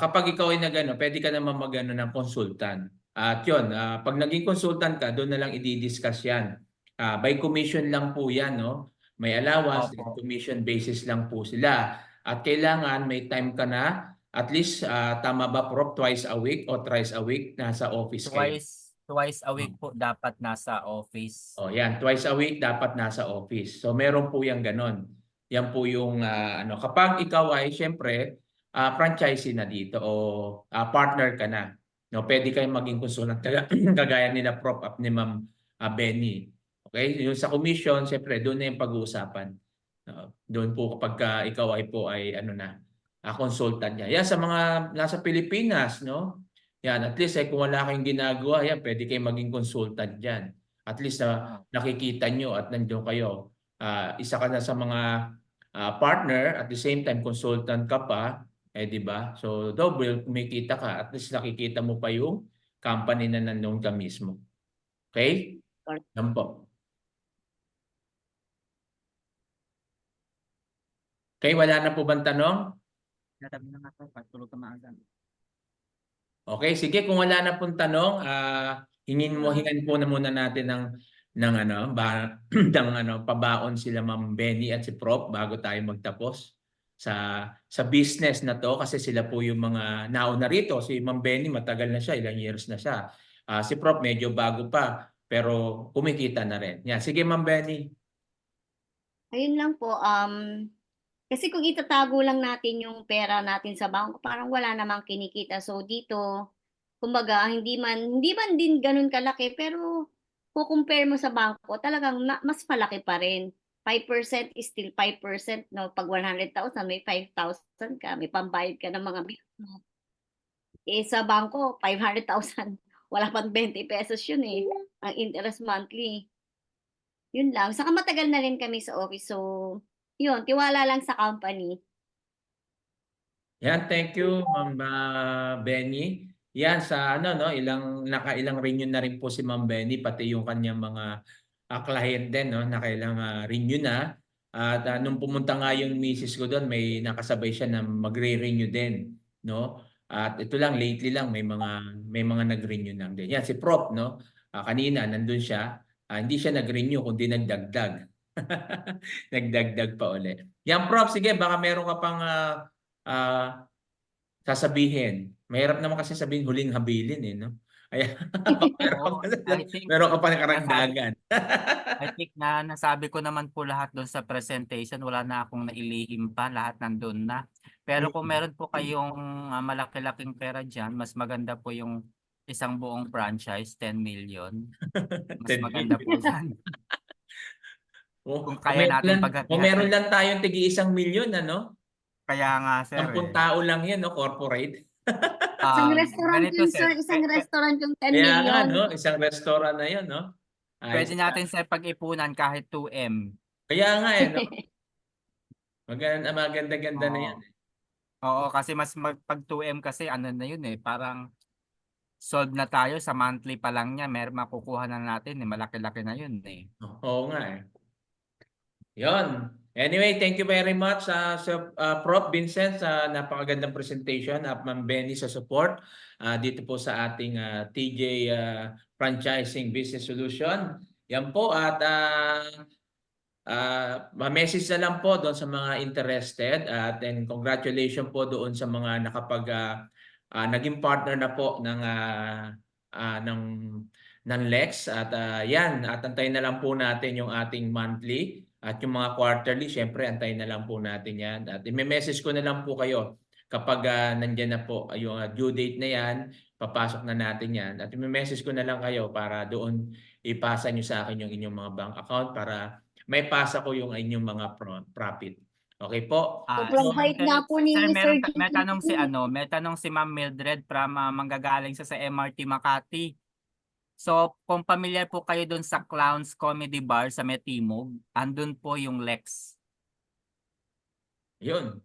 Kapag ikaw ay nagano, pwede ka naman magano ng consultant. At yun, pag naging consultant ka, doon na lang i-discuss yan. By commission lang po yan, no? May allowance, Opo. commission basis lang po sila. At kailangan may time ka na, at least, tama ba, Prof, twice a week o thrice a week nasa office kayo? Twice a week po dapat nasa office. O yan, twice a week dapat nasa office. So meron po yung ganon. Yan po yung kapag ikaw ay syempre franchisee na dito o partner ka na. No, pwede kayong maging consultant kagaya nila Prof up ni Ma'am Benny. Okay? Yung sa commission, syempre doon na yung pag-uusapan. Doon po kapag ikaw ay po ay consultant niya. Yan sa mga nasa Pilipinas, no? Yan, at least kung wala kayong ginagawa, yan, pwede kayong maging consultant diyan. At least nakikita nyo at nandiyo kayo. Isa ka na sa mga partner, at the same time consultant ka pa, di ba? So double kumikita ka, at least nakikita mo pa yung company na nandoon ka mismo. Okay? Yan po. Okay, wala na po bang tanong? Okay, sige, kung wala na pong tanong, hingan po na muna natin ng pabaon sila Ma'am Benny at si Prof bago tayo magtapos sa business na to kasi sila po yung mga nauna rito. Si Ma'am Benny matagal na siya, ilang years na siya. Si Prof medyo bago pa pero kumikita na rin. Yan, sige Ma'am Benny. Ayun lang po, kasi kung itatago lang natin yung pera natin sa bangko, parang wala namang kinikita. So dito, kumbaga, hindi man din ganun kalaki, pero kung compare mo sa bangko, talagang mas malaki pa rin. 5% is still 5%, no? Pag 100,000, may 5,000 ka, may pambayad ka ng mga bills mo. Sa bangko, 500,000, wala pang 20 pesos yun eh, ang interest monthly. Yun lang. Saka matagal na rin kami sa office, so yun, tiwala lang sa company. Yan, thank you Ma'am Benny. Yan sa nakailang renew na rin po si Ma'am Benny pati yung kanyang mga client din nakailang renew na. At nung pumunta nga yung misis ko doon, may nakasabay siya na magre-renew din, no? At ito lang lately lang may mga nag-renew nang din. Yan si Prof, no? Kanina nandun siya. hindi siya nag-renew kundi nagdagdag. Nagdagdag pa uli. Yan, Prof, sige, baka meron ka pang sasabihin. Mahirap naman kasi sabihin huling habilin eh, no? Ayan. Oo, I think Meron ka pa nasabi, karagdagan. I think na nasabi ko naman po lahat doon sa presentation. Wala na akong nailihim pa. Lahat nandun na. Pero kung meron po kayong malaki-laking pera dyan, mas maganda po yung isang buong franchise, 10 million. Mas 10 maganda po million. yan. Oh, Kung kaya natin kung meron paghati-hati. lang tayong tigi 1 milyon, ano? Kaya nga, sir. 10 tao lang yan, no? Corporate. Isang restaurant Ganito, yun, sir. sir. Isang restaurant yung 10 Kaya nga, million. no? Isang restaurant na yun, no? Pwede Ayos na. natin sa pag-ipunan kahit 2M. Kaya nga, eh, no? Maganda-ganda na yan. Oo. Oo, kasi pag 2M kasi ano na yun eh, parang solve na tayo sa monthly pa lang niya. Meron makukuha na natin eh, malaki-laki na yun eh. Oo nga, eh. Yon. Anyway, thank you very much sa Prof. Vincent sa napakagandang presentation at Ma'am Benny sa support dito po sa ating TJ Franchising Business Solution. Yan po at ma-message na lang po doon sa mga interested at then congratulations po doon sa mga nakapag naging partner na po ng Lex at yan at antayin na lang po natin yung ating monthly at yung mga quarterly syempre antayin na lang po natin yan at i-message ko na lang po kayo kapag nandiyan na po yung due date na yan papasok na natin yan at i-message ko na lang kayo para doon ipasa nyo sa akin yung inyong mga bank account para may pasa ko yung inyong mga profit. Okay po? Provide nga po ni Sir, Sir may tanong may tanong si Ma'am Mildred from manggagaling sa MRT Makati. So, kung pamilyar po kayo doon sa Clowns Comedy Bar sa Metimog, andun po yung Lex. Ayun.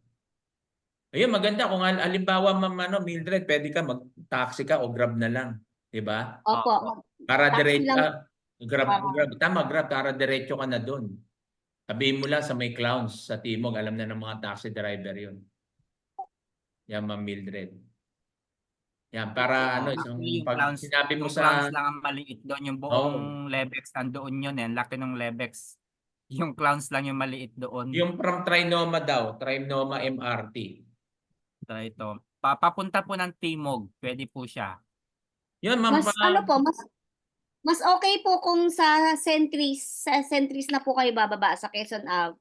Ayun, maganda. Kung halimbawa, Ma'am Mildred, pwede ka mag-taxi ka o grab na lang. Diba? Opo. Para Taxi diretso, lang. grab. Tama, grab. Para diretso ka na doon. Sabihin mo lang sa may Clowns sa Timog. Alam na ng mga taxi driver yun. Yan, Ma'am Mildred. Yan, para Actually, pag sinabi mo yung sa... Clowns lang ang maliit doon. Yung buong Lebex nandoon yun eh. Laki ng Lebex. Yung Clowns lang yung maliit doon. Yung from Trinoma daw. Trinoma MRT. Ito. Papunta po ng Timog. Pwede po siya. Yun, Ma'am. Mas okay po kung sa Centris na po kayo bababa sa Quezon Ave.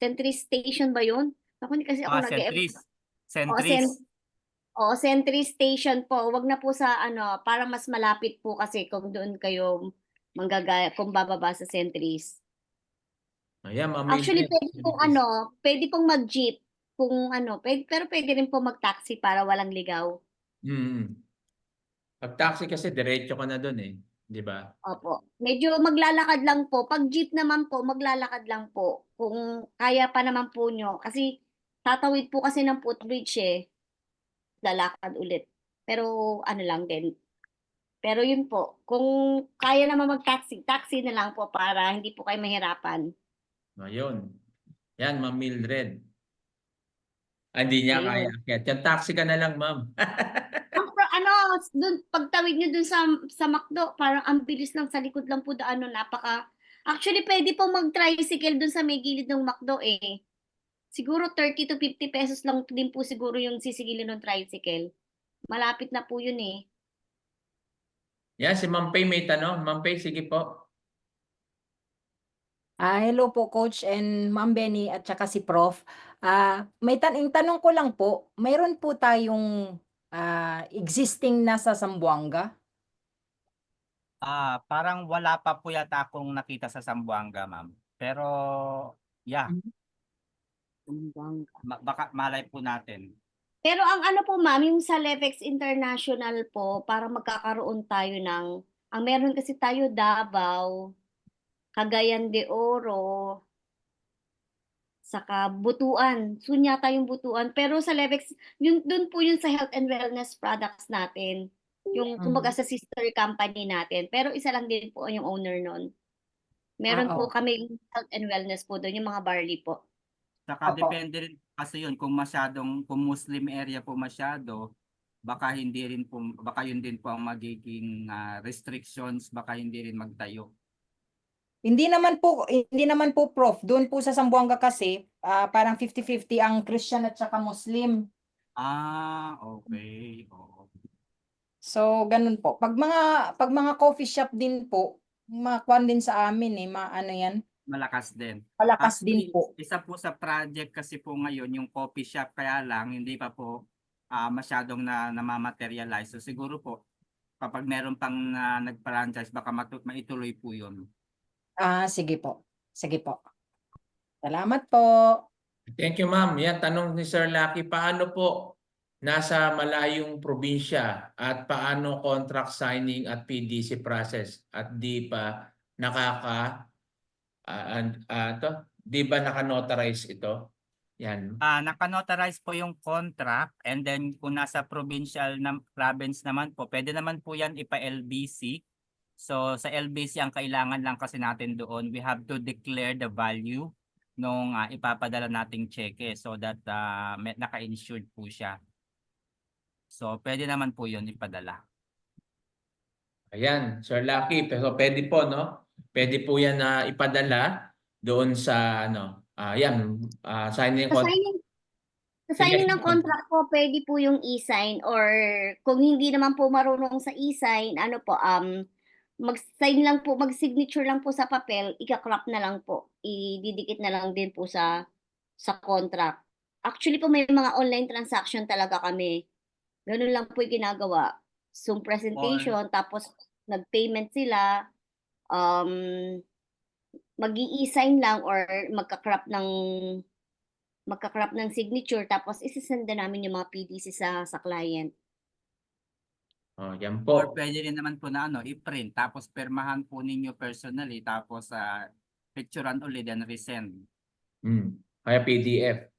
Centris Station ba yun? Ako hindi kasi ako Centris. Centris Station po. Wag na po sa para mas malapit po kasi kung doon kayo kung bababa sa Centris. Ayan, Actually, pwede pong mag-jeep kung pero pwede rin po mag-taxi para walang ligaw. Pag taxi kasi diretso ka na doon eh, 'di ba? Opo. Medyo maglalakad lang po. Pag jeep naman po, maglalakad lang po. Kung kaya pa naman po nyo. Kasi tatawid po kasi ng footbridge eh. Lalakad ulit. Pero lang din. Pero yun po, kung kaya naman mag-taxi, taxi na lang po para hindi po kayo mahirapan. Ayun. Yan, Ma'am Mildred. Hindi niya kaya. Yan, taxi ka na lang, Ma'am. Dun, pagtawid nyo dun sa McDo, parang ang bilis lang sa likod lang po actually pwede po mag-tricycle dun sa may gilid ng McDo eh. Siguro 30 to 50 pesos lang din po siguro yung sisigilin ng tricycle. Malapit na po yun eh. Yan, si Ma'am Pay may tanong. Ma'am Pay, sige po. Hello po Coach and Ma'am Benny at saka si Prof. May tanong ko lang po, mayroon po tayong existing na sa Zamboanga? Parang wala pa po yata akong nakita sa Zamboanga, ma'am. Pero, yeah. Baka malay po natin. Pero ang po ma'am, yung sa Levex International po, para magkakaroon tayo ang meron kasi tayo Davao, Cagayan de Oro, saka Butuan. Soon yata yung Butuan. Pero sa Levex, dun po yun sa health and wellness products natin. Yung kumbaga sa sister company natin. Pero isa lang din po yung owner nun. Meron po kami health and wellness po doon, yung mga barley po. Saka depende rin kasi yun, kung Muslim area po masyado, baka yun din po ang magiging restrictions, baka hindi rin magtayo. Hindi naman po prof. Doon po sa Zamboanga kasi parang 50-50 ang Christian at saka Muslim. Okay. Oo. So ganun po. Pag mga coffee shop din po, makuan din sa amin ano yan, Malakas din. malakas din Actually, po. isa po sa project kasi po ngayon yung coffee shop, kaya lang hindi pa po masyadong namamaterialize. So siguro po kapag meron pang nag-franchise baka maituloy po yun. Sige po. Sige po. Salamat po. Thank you, ma'am. Yan, tanong ni Sir Lucky, paano po nasa malayong probinsya at paano contract signing at PDC process at di pa di ba naka-notarize ito? Yan. Naka-notarize po yung contract, and then kung nasa provincial na province naman po, pwede naman po yan ipa-LBC. So sa LBC ang kailangan lang kasi natin doon, we have to declare the value nung ipapadala nating cheque so that naka-insured po siya. So pwede naman po yun ipadala. Ayan, Sir Lucky, pero pwede po, no? Pwede po yan na ipadala doon sa signing Sa signing, sa signing ng contract po, pwede po yung e-sign, or kung hindi naman po marunong sa e-sign, mag-sign lang po, mag-signature lang po sa papel, ika-crop na lang po. Ididikit na lang din po sa contract. Actually po may mga online transaction talaga kami. Ganun lang po yung ginagawa. Zoom presentation, tapos nag-payment sila, mag-i-sign lang or magka-crop ng signature, tapos isisend na namin yung mga PDC sa client. Yan Or po. pwede rin naman po na i-print tapos permahan po ninyo personally tapos picturean ulit and resend. Kaya PDF.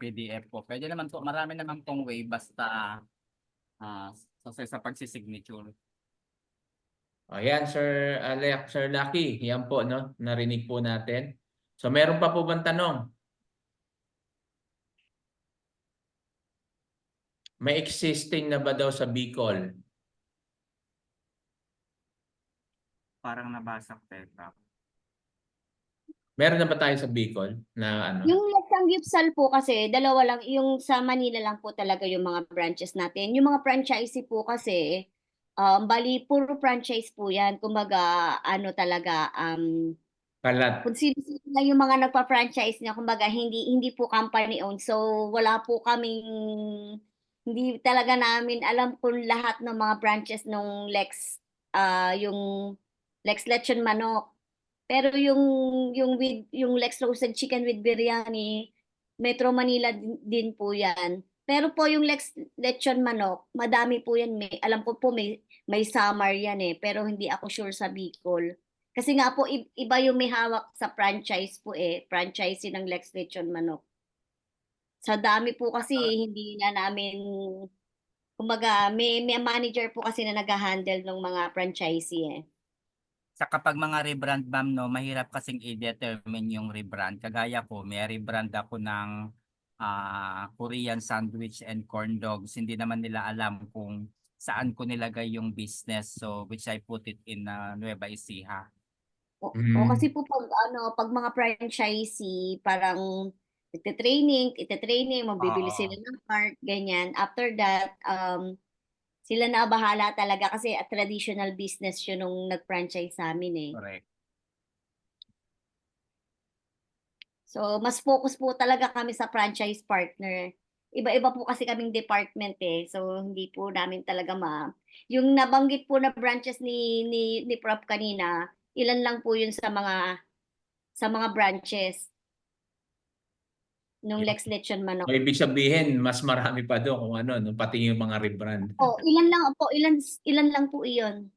PDF po. Pwede naman po, marami naman pong way basta sa pagsisignature. Ayan, Sir Lucky, yan po, no? Narinig po natin. So meron pa po bang tanong? May existing na ba daw sa Bicol? Parang nabasa ko teka. Meron na ba tayo sa Bicol na ano? Yung Sanggipsal po kasi, dalawa lang, yung sa Manila lang po talaga yung mga branches natin. Yung mga franchisee po kasi, bali, puro franchise po yan. Kumbaga, talaga, Kalat. kung sino lang yung mga nagpa-franchise niya, kumbaga, hindi po company owned. So, wala po kaming, hindi talaga namin alam kung lahat ng mga branches nung yung Lex Lechon Manok. Pero yung Lex Roasted Chicken with Biryani, Metro Manila din po yan. Pero po yung Lex Lechon Manok, madami po yan. Alam ko po may Samar yan pero hindi ako sure sa Bicol. Kasi nga po, iba yung may hawak sa franchise po franchise ng Lex Lechon Manok. Sa dami po kasi, hindi na namin, kumbaga, may manager po kasi na nag-handle ng mga franchisee Sa kapag mga rebrand ma'am, no, mahirap kasing i-determine yung rebrand. Kagaya ko, may rebrand ako ng Korean sandwich and corn dogs. Hindi naman nila alam kung saan ko nilagay yung business. So, which I put it in Nueva Ecija. O kasi po pag mga franchisee, parang ite-training, magbibili sila ng cart, ganyan. After that, sila na bahala talaga kasi traditional business yun nung nag-franchise sa amin Correct. So, mas focus po talaga kami sa franchise partner. Iba-iba po kasi kaming department So, hindi po namin talaga yung nabanggit po na branches ni Prof kanina, ilan lang po yun sa mga branches nung Lex Lechon Manok. So, ibig sabihin, mas marami pa doon kung pati yung mga rebrand. Ilan lang po iyon.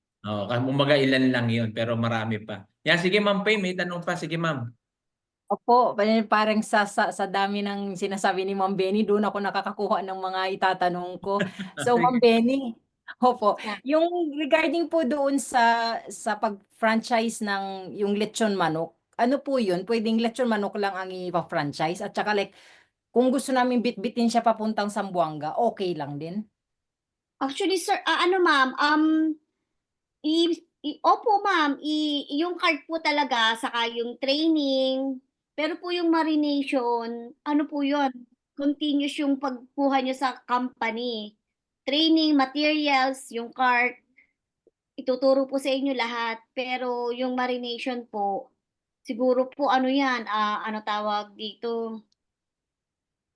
Kumaga ilan lang yun, pero marami pa. Yan, sige Ma'am Pay, may tanong pa. Sige Ma'am. Opo, parang sa dami ng sinasabi ni Ma'am Benny, doon ako nakakakuha ng mga itatanong ko. So Ma'am Benny, opo, yung regarding po doon sa pag-franchise ng yung lechon manok, ano po yun? Pwedeng lechon manok lang ang ipa-franchise at saka kung gusto namin bitbitin siya papuntang Zamboanga, okay lang din? Actually, sir, ma'am, Opo, ma'am. Yung cart po talaga, saka yung training. Pero po yung marination, ano po yun? Continuous yung pagkuha nyo sa company. Training, materials, yung cart, ituturo po sa inyo lahat. Pero yung marination po, siguro po ano yan, ano tawag dito,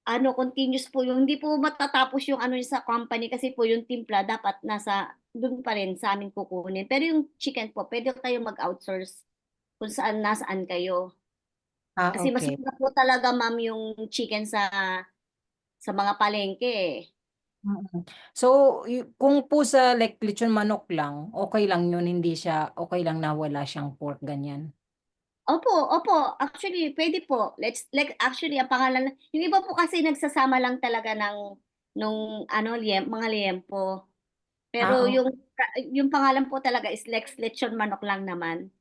ano, continuous po yung, hindi po matatapos yung ano sa company kasi po yung timpla dapat nasa, doon pa rin sa amin kukunin. Pero yung chicken po, pwede kayo mag-outsource kung saan, nasaan kayo. Ah, Kasi mas okay. mura po talaga, ma'am, yung chicken sa mga palengke eh. Mm. So, kung po sa like lechon manok lang, okay lang yun, hindi siya, okay lang na wala siyang pork, ganyan. Opo, opo. Actually, pwede po. Like, actually, ang pangalan, yung iba po kasi nagsasama lang talaga nung ano, mga liempo. Ah, Pero oh, yung pangalan po talaga is Lex Lechon Manok lang naman.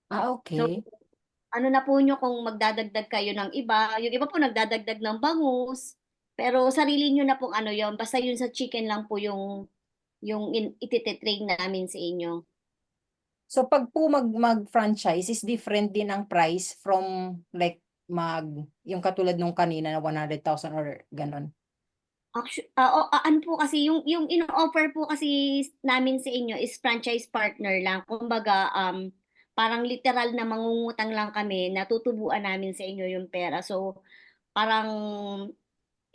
So, okay. ano na po nyo kung magdadagdag kayo ng iba. Yung iba po nagdadagdag ng bangus. Pero sarili nyo na pong ano yon. Basta yun sa chicken lang po yung itititrain namin sa inyo. So, pag po mag-franchise, is different din ang price from like yung katulad nung kanina na 100,000 or ganon. Actually, ano po kasi, yung ino-offer po kasi namin sa inyo is franchise partner lang. Kumbaga, parang literal na mangungutang lang kami, natutubuan namin sa inyo yung pera. So, parang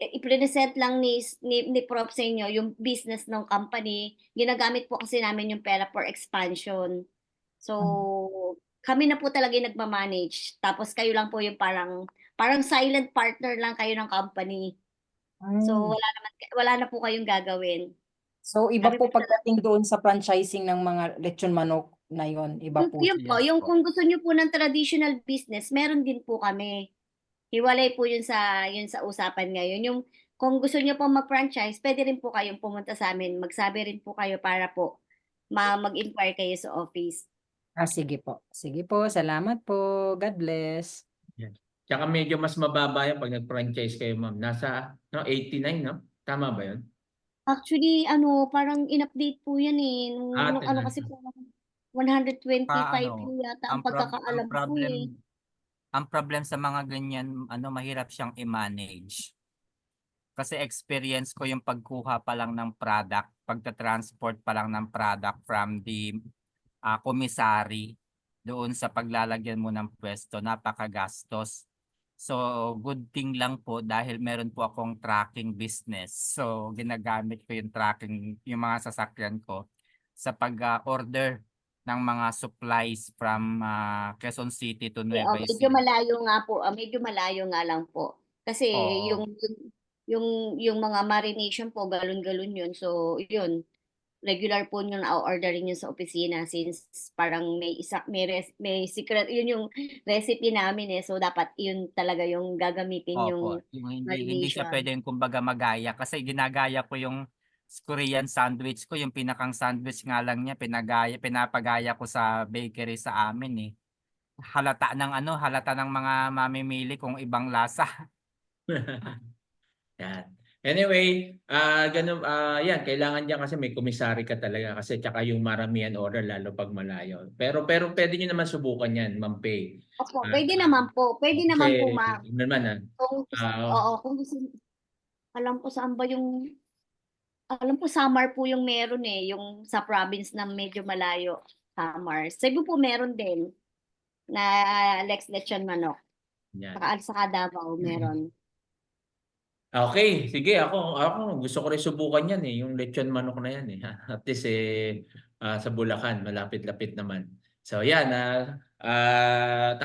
i-present lang ni Prof sa inyo yung business ng company. Ginagamit po kasi namin yung pera for expansion. So, kami na po talaga yung nagmamanage. Tapos kayo lang po yung parang silent partner lang kayo ng company. So, Mm. wala na po kayong gagawin. So, iba Kami po po talaga. pagdating doon sa franchising ng mga lechon manok na yon, iba po. Yun po, yung kung gusto niyo po ng traditional business, meron din po kami. Hiwalay po yun sa usapan ngayon. Yung kung gusto niyo po mag-franchise, pwede rin po kayong pumunta sa amin. Magsabi rin po kayo para po mag-inquire kayo sa office. Ah, sige po. Sige po, salamat po. God bless. Yan. Tsaka medyo mas mababa yan pag nag-franchise kayo, ma'am. Nasa 89, no? Tama ba yun? Actually, ano, parang in-update po yan eh. Nung ano Tingnan kasi ko. po, 125 Ano, po yata ang ang pagkakaalam ko eh. problem sa mga ganyan, mahirap siyang i-manage. Kasi experience ko yung pagkuha pa lang ng product, pagta-transport pa lang ng product from the commissary doon sa paglalagyan mo ng pwesto, napakagastos. So, good thing lang po dahil meron po akong tracking business. So, ginagamit ko yung tracking, yung mga sasakyan ko sa pag-order ng mga supplies from Quezon City to Nueva Medyo Ecija. malayo nga po, medyo malayo nga lang po. Kasi Oo. yung mga marination po, galon-galon yun. So, yun, regular po yung na-orderin yun sa opisina since parang may secret, yun yung recipe namin eh. So, dapat yun talaga yung gagamitin Opo, yung yung hindi siya marination. pwedeng kumbaga magaya kasi ginagaya ko yung Korean sandwich ko, yung pinakang sandwich nga lang niya pinapagaya ko sa bakery sa amin eh. Halata ng mga mamimili kung ibang lasa. Yan. Anyway, ganun, yan, kailangan diyan kasi may komisari ka talaga kasi tsaka yung maramihan order lalo pag malayo. Pero pwede niyo naman subukan yan, Ma'am Pay. Opo, pwede naman po. Pwede Kasi naman po, ma'am. ano naman Oo, kung gusto, alam ko saan ba alam po Samar po yung meron eh, yung sa province na medyo malayo, Samar. Cebu po meron din na Lex Lechon Manok. yan. Saka Davao meron. Okay, sige ako gusto ko rin subukan yan eh, yung lechon manok na yan eh. At least sa Bulacan, malapit-lapit naman. So yan, ang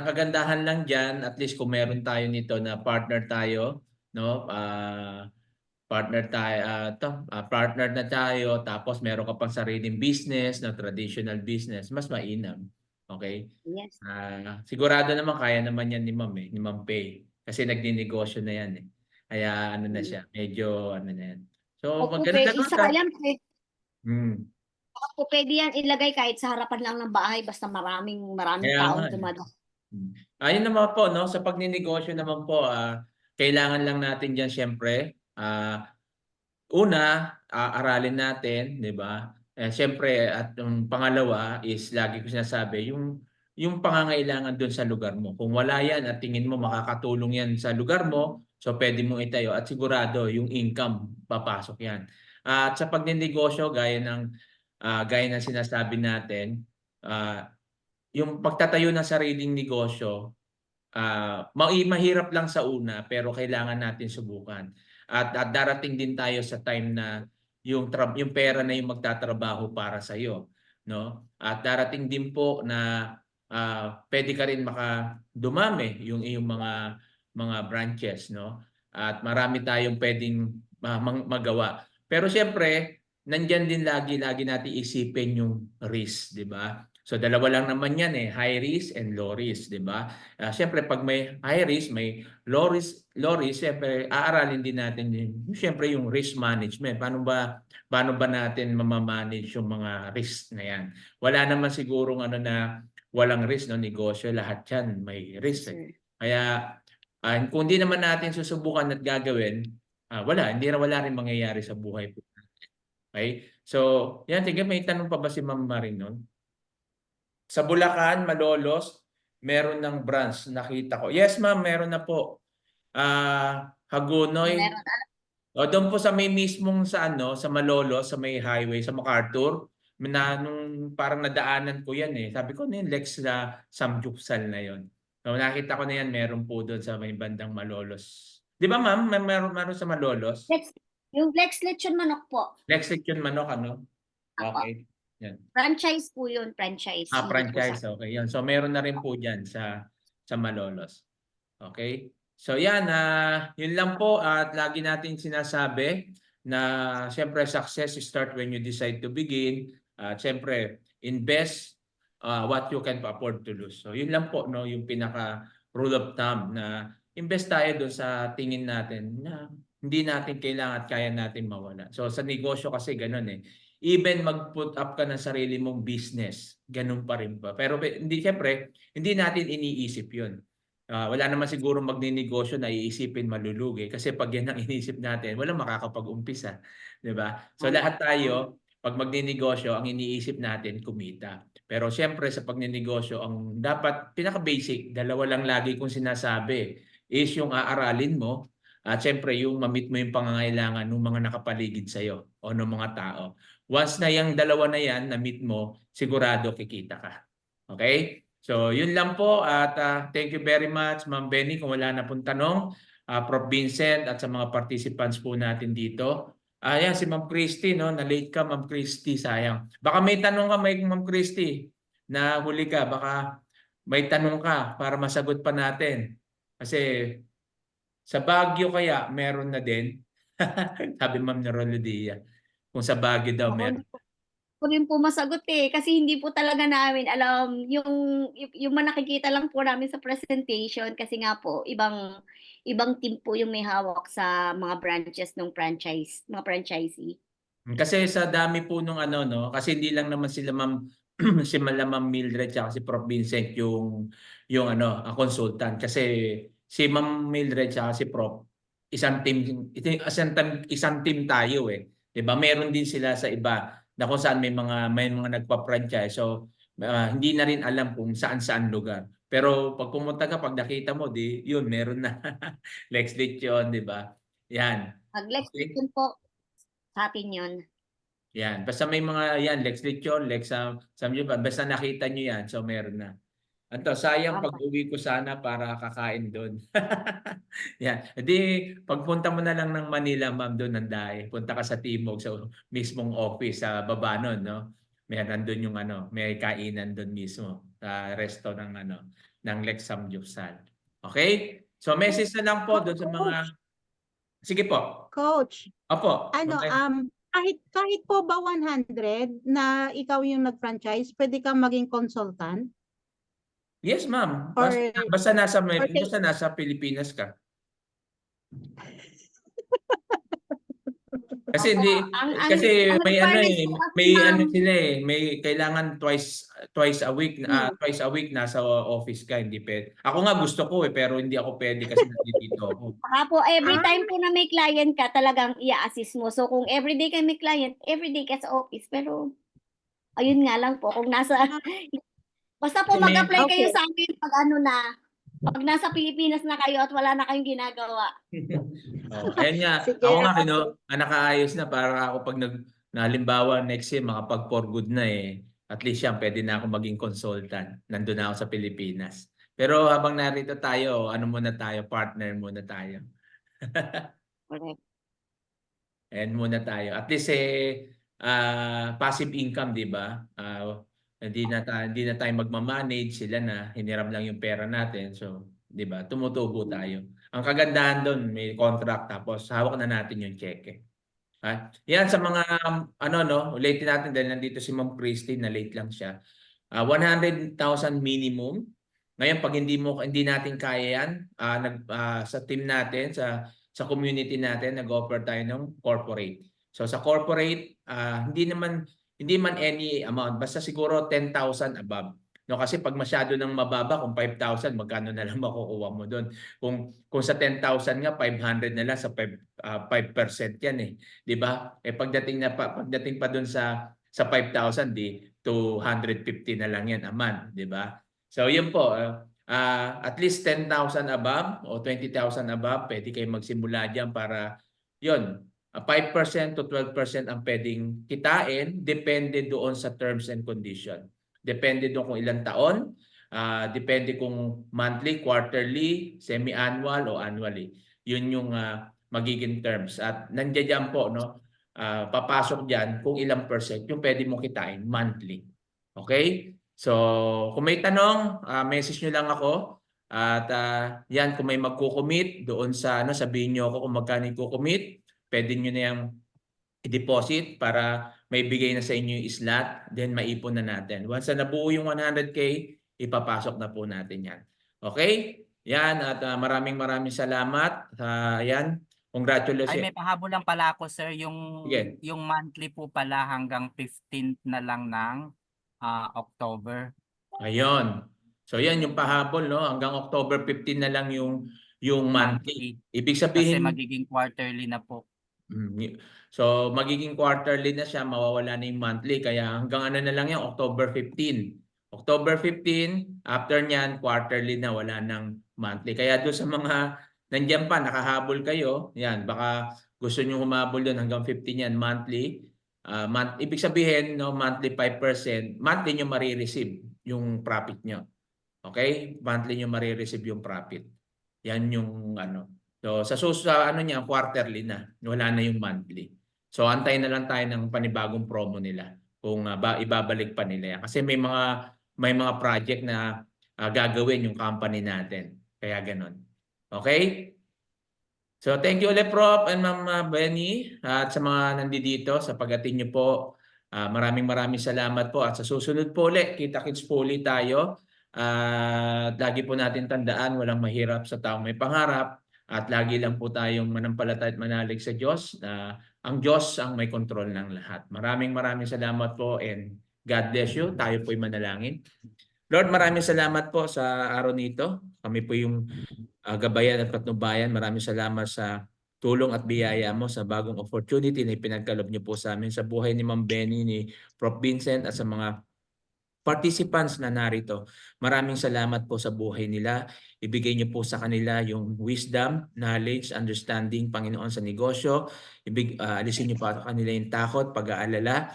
kagandahan lang diyan, at least kung meron tayo nito na partner tayo, no? Partner na tayo, tapos meron ka pang sariling business na traditional business, mas mainam. Okay? Yes. Sigurado naman kaya naman yan ni Ma'am ni Ma'am Pay. Kasi nagninegosyo na yan eh. Kaya ano na siya, medyo ano na yan. So, Opo, maganda pwede. naman Isa yan, pwede yan ilagay kahit sa harapan lang ng bahay basta maraming Kaya nga. taong dumadaan. Ayun naman po, no? Sa pagninegosyo naman po, kailangan lang natin diyan syempre, una, aralin natin, 'di ba? Siyempre, at yung pangalawa is lagi ko sinasabi, yung pangangailangan doon sa lugar mo. Kung wala yan at tingin mo makakatulong yan sa lugar mo, so pwede mo itayo at sigurado yung income papasok yan. At sa pagnenegosyo, gaya ng sinasabi natin, yung pagtatayo ng sariling negosyo, mahirap lang sa una pero kailangan natin subukan. At darating din tayo sa time na yung pera na yung magtatrabaho para sa iyo, no? At darating din po na pwede ka rin dumami yung iyong mga branches, no? At marami tayong pwedeng magawa. Pero siyempre, nandiyan din lagi natin isipin yung risk, di ba? So dalawa lang naman yan high risk and low risk, di ba? Siyempre pag may high risk, may low risk, siyempre aaralin din natin siyempre yung risk management. Paano ba natin mamamanage yung mga risk na yan? Wala naman sigurong walang risk no negosyo, lahat yan may risk. Kaya kung hindi naman natin susubukan at gagawin, wala rin mangyayari sa buhay po natin. Okay? So, yan, tingnan may tanong pa ba si Ma'am Marinon? Sa Bulacan, Malolos, meron ng branch, nakita ko. Yes, ma'am, meron na po. Hagonoy. O doon po sa may mismong sa Malolos, sa may highway, sa MacArthur, nung parang nadaanan ko yan Sabi ko yung Lex na Samgyupsal na yon. So nakita ko na yan, meron po doon sa may bandang Malolos. Di ba ma'am, meron sa Malolos? Yung Lex Lechon Manok po. Lex Lechon Manok, Okay. Yan. Franchise po yun, franchise. Hindi po Franchise, sa- okay. Yan. So meron na rin po dyan sa Malolos. Okay? So yan, yun lang po at lagi natin sinasabi na siyempre success start when you decide to begin. Siyempre, invest what you can afford to lose. So yun lang po no, yung pinaka rule of thumb na invest tayo doon sa tingin natin na hindi natin kailangan at kaya natin mawala. So sa negosyo kasi ganun even mag-put up ka ng sarili mong business, ganun pa rin ba? Pero siyempre, hindi natin iniisip yun. Wala naman siguro magninegosyo na iisipin malulugi kasi pag yan ang iniisip natin, walang makakapag-umpisa. Diba? So lahat tayo, pag magninegosyo, ang iniisip natin, kumita. Pero siyempre sa pagninegosyo, ang dapat, pinaka-basic, dalawa lang lagi kong sinasabi, is yung aaralin mo at siyempre yung ma-meet mo yung pangangailangan ng mga nakapaligid sa'yo o ng mga tao. Once na yung dalawa na yan, na-meet mo, sigurado kikita ka. Okay? So, yun lang po at thank you very much, Ma'am Benny. Kung wala na pong tanong, Prof. Vincent at sa mga participants po natin dito. Ayan, si Ma'am Christy, no? Na-late ka, Ma'am Christy, sayang. Baka may tanong ka, Ma'am Christy, na huli ka. Baka may tanong ka para masagot pa natin. Kasi sa Baguio kaya, meron na din. Sabi Ma'am Nerolodia. Kung sa Baguio daw, meron. Ko rin po masagot kasi hindi po talaga namin alam yung nakikita lang po namin sa presentation kasi nga po ibang team po yung may hawak sa mga branches ng mga franchisee. Kasi sa dami po nung no, kasi hindi lang naman sila Ma'am si Ma'am Mildred at si Prof. Vincent yung consultant kasi si Ma'am Mildred at si Prof isang team tayo 'di ba? Meron din sila sa iba na kung saan may mga nagpa-franchise. So hindi na rin alam kung saan lugar. Pero pag pumunta ka, pag nakita mo, yun, meron na. Lex Lechon, 'di ba? Yan. Pag Lex Lechon po, sa atin yun. Yan. Basta may mga yan, Lex Lechon, Lex Samgyupsal, basta nakita nyo yan, so meron na. Anto, sayang pag-uwi ko sana para kakain doon. Yan. Hindi, pagpunta mo na lang ng Manila, ma'am, doon nanday. Punta ka sa Timog, sa mismong office, sa baba nun, no? May nandun yung may kainan doon mismo, sa resto ng Lex Samgyupsal. Okay? So, message na lang po doon sa mga... Sige po. Coach, Opo. kahit po ba 100 na ikaw yung nag-franchise, pwede kang maging consultant? Yes, ma'am. Or- Basta nasa Pilipinas ka. Kasi Opo, hindi ang kasi may requirements po kasi, may ma'am, sila may kailangan twice a week nasa office ka, hindi pwede. Ako nga gusto ko pero hindi ako pwede kasi nandito ako. Saka po, every time po na may client ka, talagang i-assist mo. So, kung everyday ka may client, everyday ka sa office. Pero, Ayun nga lang po, kung nasa, basta po Kasi may- mag-apply kayo Okay. sa amin pag ano na, pag nasa Pilipinas na kayo at wala na kayong ginagawa. Oh, ayun nga. Sige Ako nga, naman no, po. nakaayos na para ako pag halimbawa next year makapag for good na eh. At least yan, pwede na ako maging consultant. Nandun na ako sa Pilipinas. Pero habang narito tayo, ano muna tayo, partner muna tayo. Correct. And muna tayo. At least passive income, 'di ba? Hindi na tayo magma-manage, sila na hiniram lang yung pera natin. So, 'di ba? Tumutubo tayo. Ang kagandahan doon, may contract tapos hawak na natin yung cheque. Yan sa mga ano no, ulitin natin dahil nandito si Ma'am Christine na late lang siya. 100,000 minimum. Ngayon pag hindi natin kaya yan, sa team natin sa community natin nag-offer tayo ng corporate. So sa corporate, hindi man any amount, basta siguro 10,000 above. No, kasi pag masyado nang mababa, kung 5,000, magkano na lang makukuha mo doon? Kung sa 10,000 nga 500 na lang sa 5% yan eh, 'di ba? Pagdating pa doon sa 5,000 di 250 na lang yan a month, 'di ba? So yun po, at least 10,000 above o 20,000 above, pwede kayo magsimula diyan para yun. 5% to 12% ang pwedeng kitain, depende doon sa terms and condition. Depende doon kung ilang taon, depende kung monthly, quarterly, semi-annual o annually. Yun yung magiging terms. At nandiyan po, no, papasok diyan kung ilang percent yung pwede mo kitain monthly. Okay? So, kung may tanong, message nyo lang ako. At yan, kung may magko-commit doon sa sabihin nyo ako kung magkano i-commit, pwede nyo na yung i-deposit para may bigay na sa inyo yung slot, then maipon na natin. Once na nabuo yung 100K, ipapasok na po natin yan. Okay? Yan, at maraming salamat. Yan, congratulations. Ay, may pahabol lang pala ako, sir. Sige. Yung monthly po pala hanggang 15th na lang ng October. Ayun. So yan yung pahabol, no? Hanggang October 15 na lang yung monthly. Ibig Kasi sabihin, magiging quarterly na po. so magiging quarterly na siya, mawawala na yung monthly. Kaya hanggang ano na lang yan, October 15. October 15, after nyan, quarterly na, wala ng monthly. Kaya doon sa mga nandiyan pa, nakahabol kayo, yan, baka gusto nyo humabol doon hanggang 15 yan, monthly. Ibig sabihin, no, monthly 5%, monthly nyo marireceive yung profit nyo. Okay? Monthly nyo marireceive yung profit. Yan yung ano. So sa ano niya, quarterly na. Wala na yung monthly. So antayin na lang tayo ng panibagong promo nila kung ibabalik pa nila yan. Kasi may mga project na gagawin yung company natin. Kaya ganun. Okay? So thank you ulit Prof and Ma'am Benny at sa mga nandito sa pag-attend niyo po. Maraming salamat po at sa susunod po ulit, kita-kits po ulit tayo. Lagi po natin tandaan, walang mahirap sa taong may pangarap at lagi lang po tayong manampalataya at manalig sa Diyos na ang Diyos ang may kontrol ng lahat. Maraming salamat po and God bless you. Tayo po'y manalangin. Lord, maraming salamat po sa araw nito. Kami po yung gabayan at patnubayan. Maraming salamat sa tulong at biyaya mo sa bagong opportunity na ipinagkaloob niyo po sa amin sa buhay ni Ma'am Benny, ni Prof. Vincent at sa mga participants na narito. Maraming salamat po sa buhay nila. Ibigay niyo po sa kanila yung wisdom, knowledge, understanding, Panginoon, sa negosyo. Alisin niyo po sa kanila yung takot, pag-aalala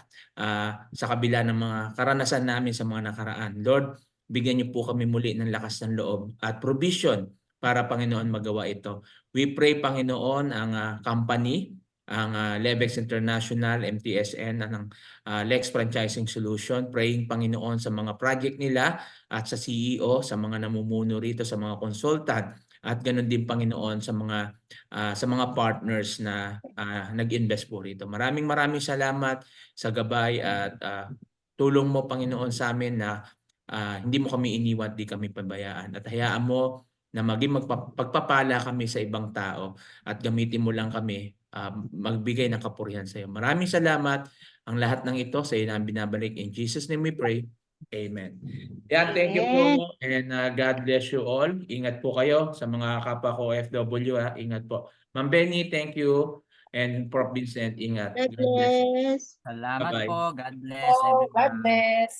sa kabila ng mga karanasan namin sa mga nakaraan. Lord, bigyan niyo po kami muli ng lakas ng loob at provision para, Panginoon, magawa ito. We pray, Panginoon, ang company, ang Levex International, MTSN, ng Lex Franchising Solution, praying, Panginoon, sa mga project nila at sa CEO, sa mga namumuno rito, sa mga consultant, at ganoon din, Panginoon, sa mga partners na nag-invest po rito. Maraming salamat sa gabay at tulong mo, Panginoon, sa amin na hindi mo kami iniwan, di kami pabayaan. At hayaan mo na maging pagpapala kami sa ibang tao at gamitin mo lang kami magbigay ng kapurihan sa iyo. Maraming salamat. Ang lahat ng ito sa iyo na binabalik. In Jesus' name we pray. Amen. Yeah, thank you po. And God bless you all. Ingat po kayo sa mga kapwa ko OFW. Ingat po. Ma'am Benny, thank you. And Prof. Vincent, ingat. God God bless. bless. Salamat Bye-bye. po. God bless Oh, God everyone. bless.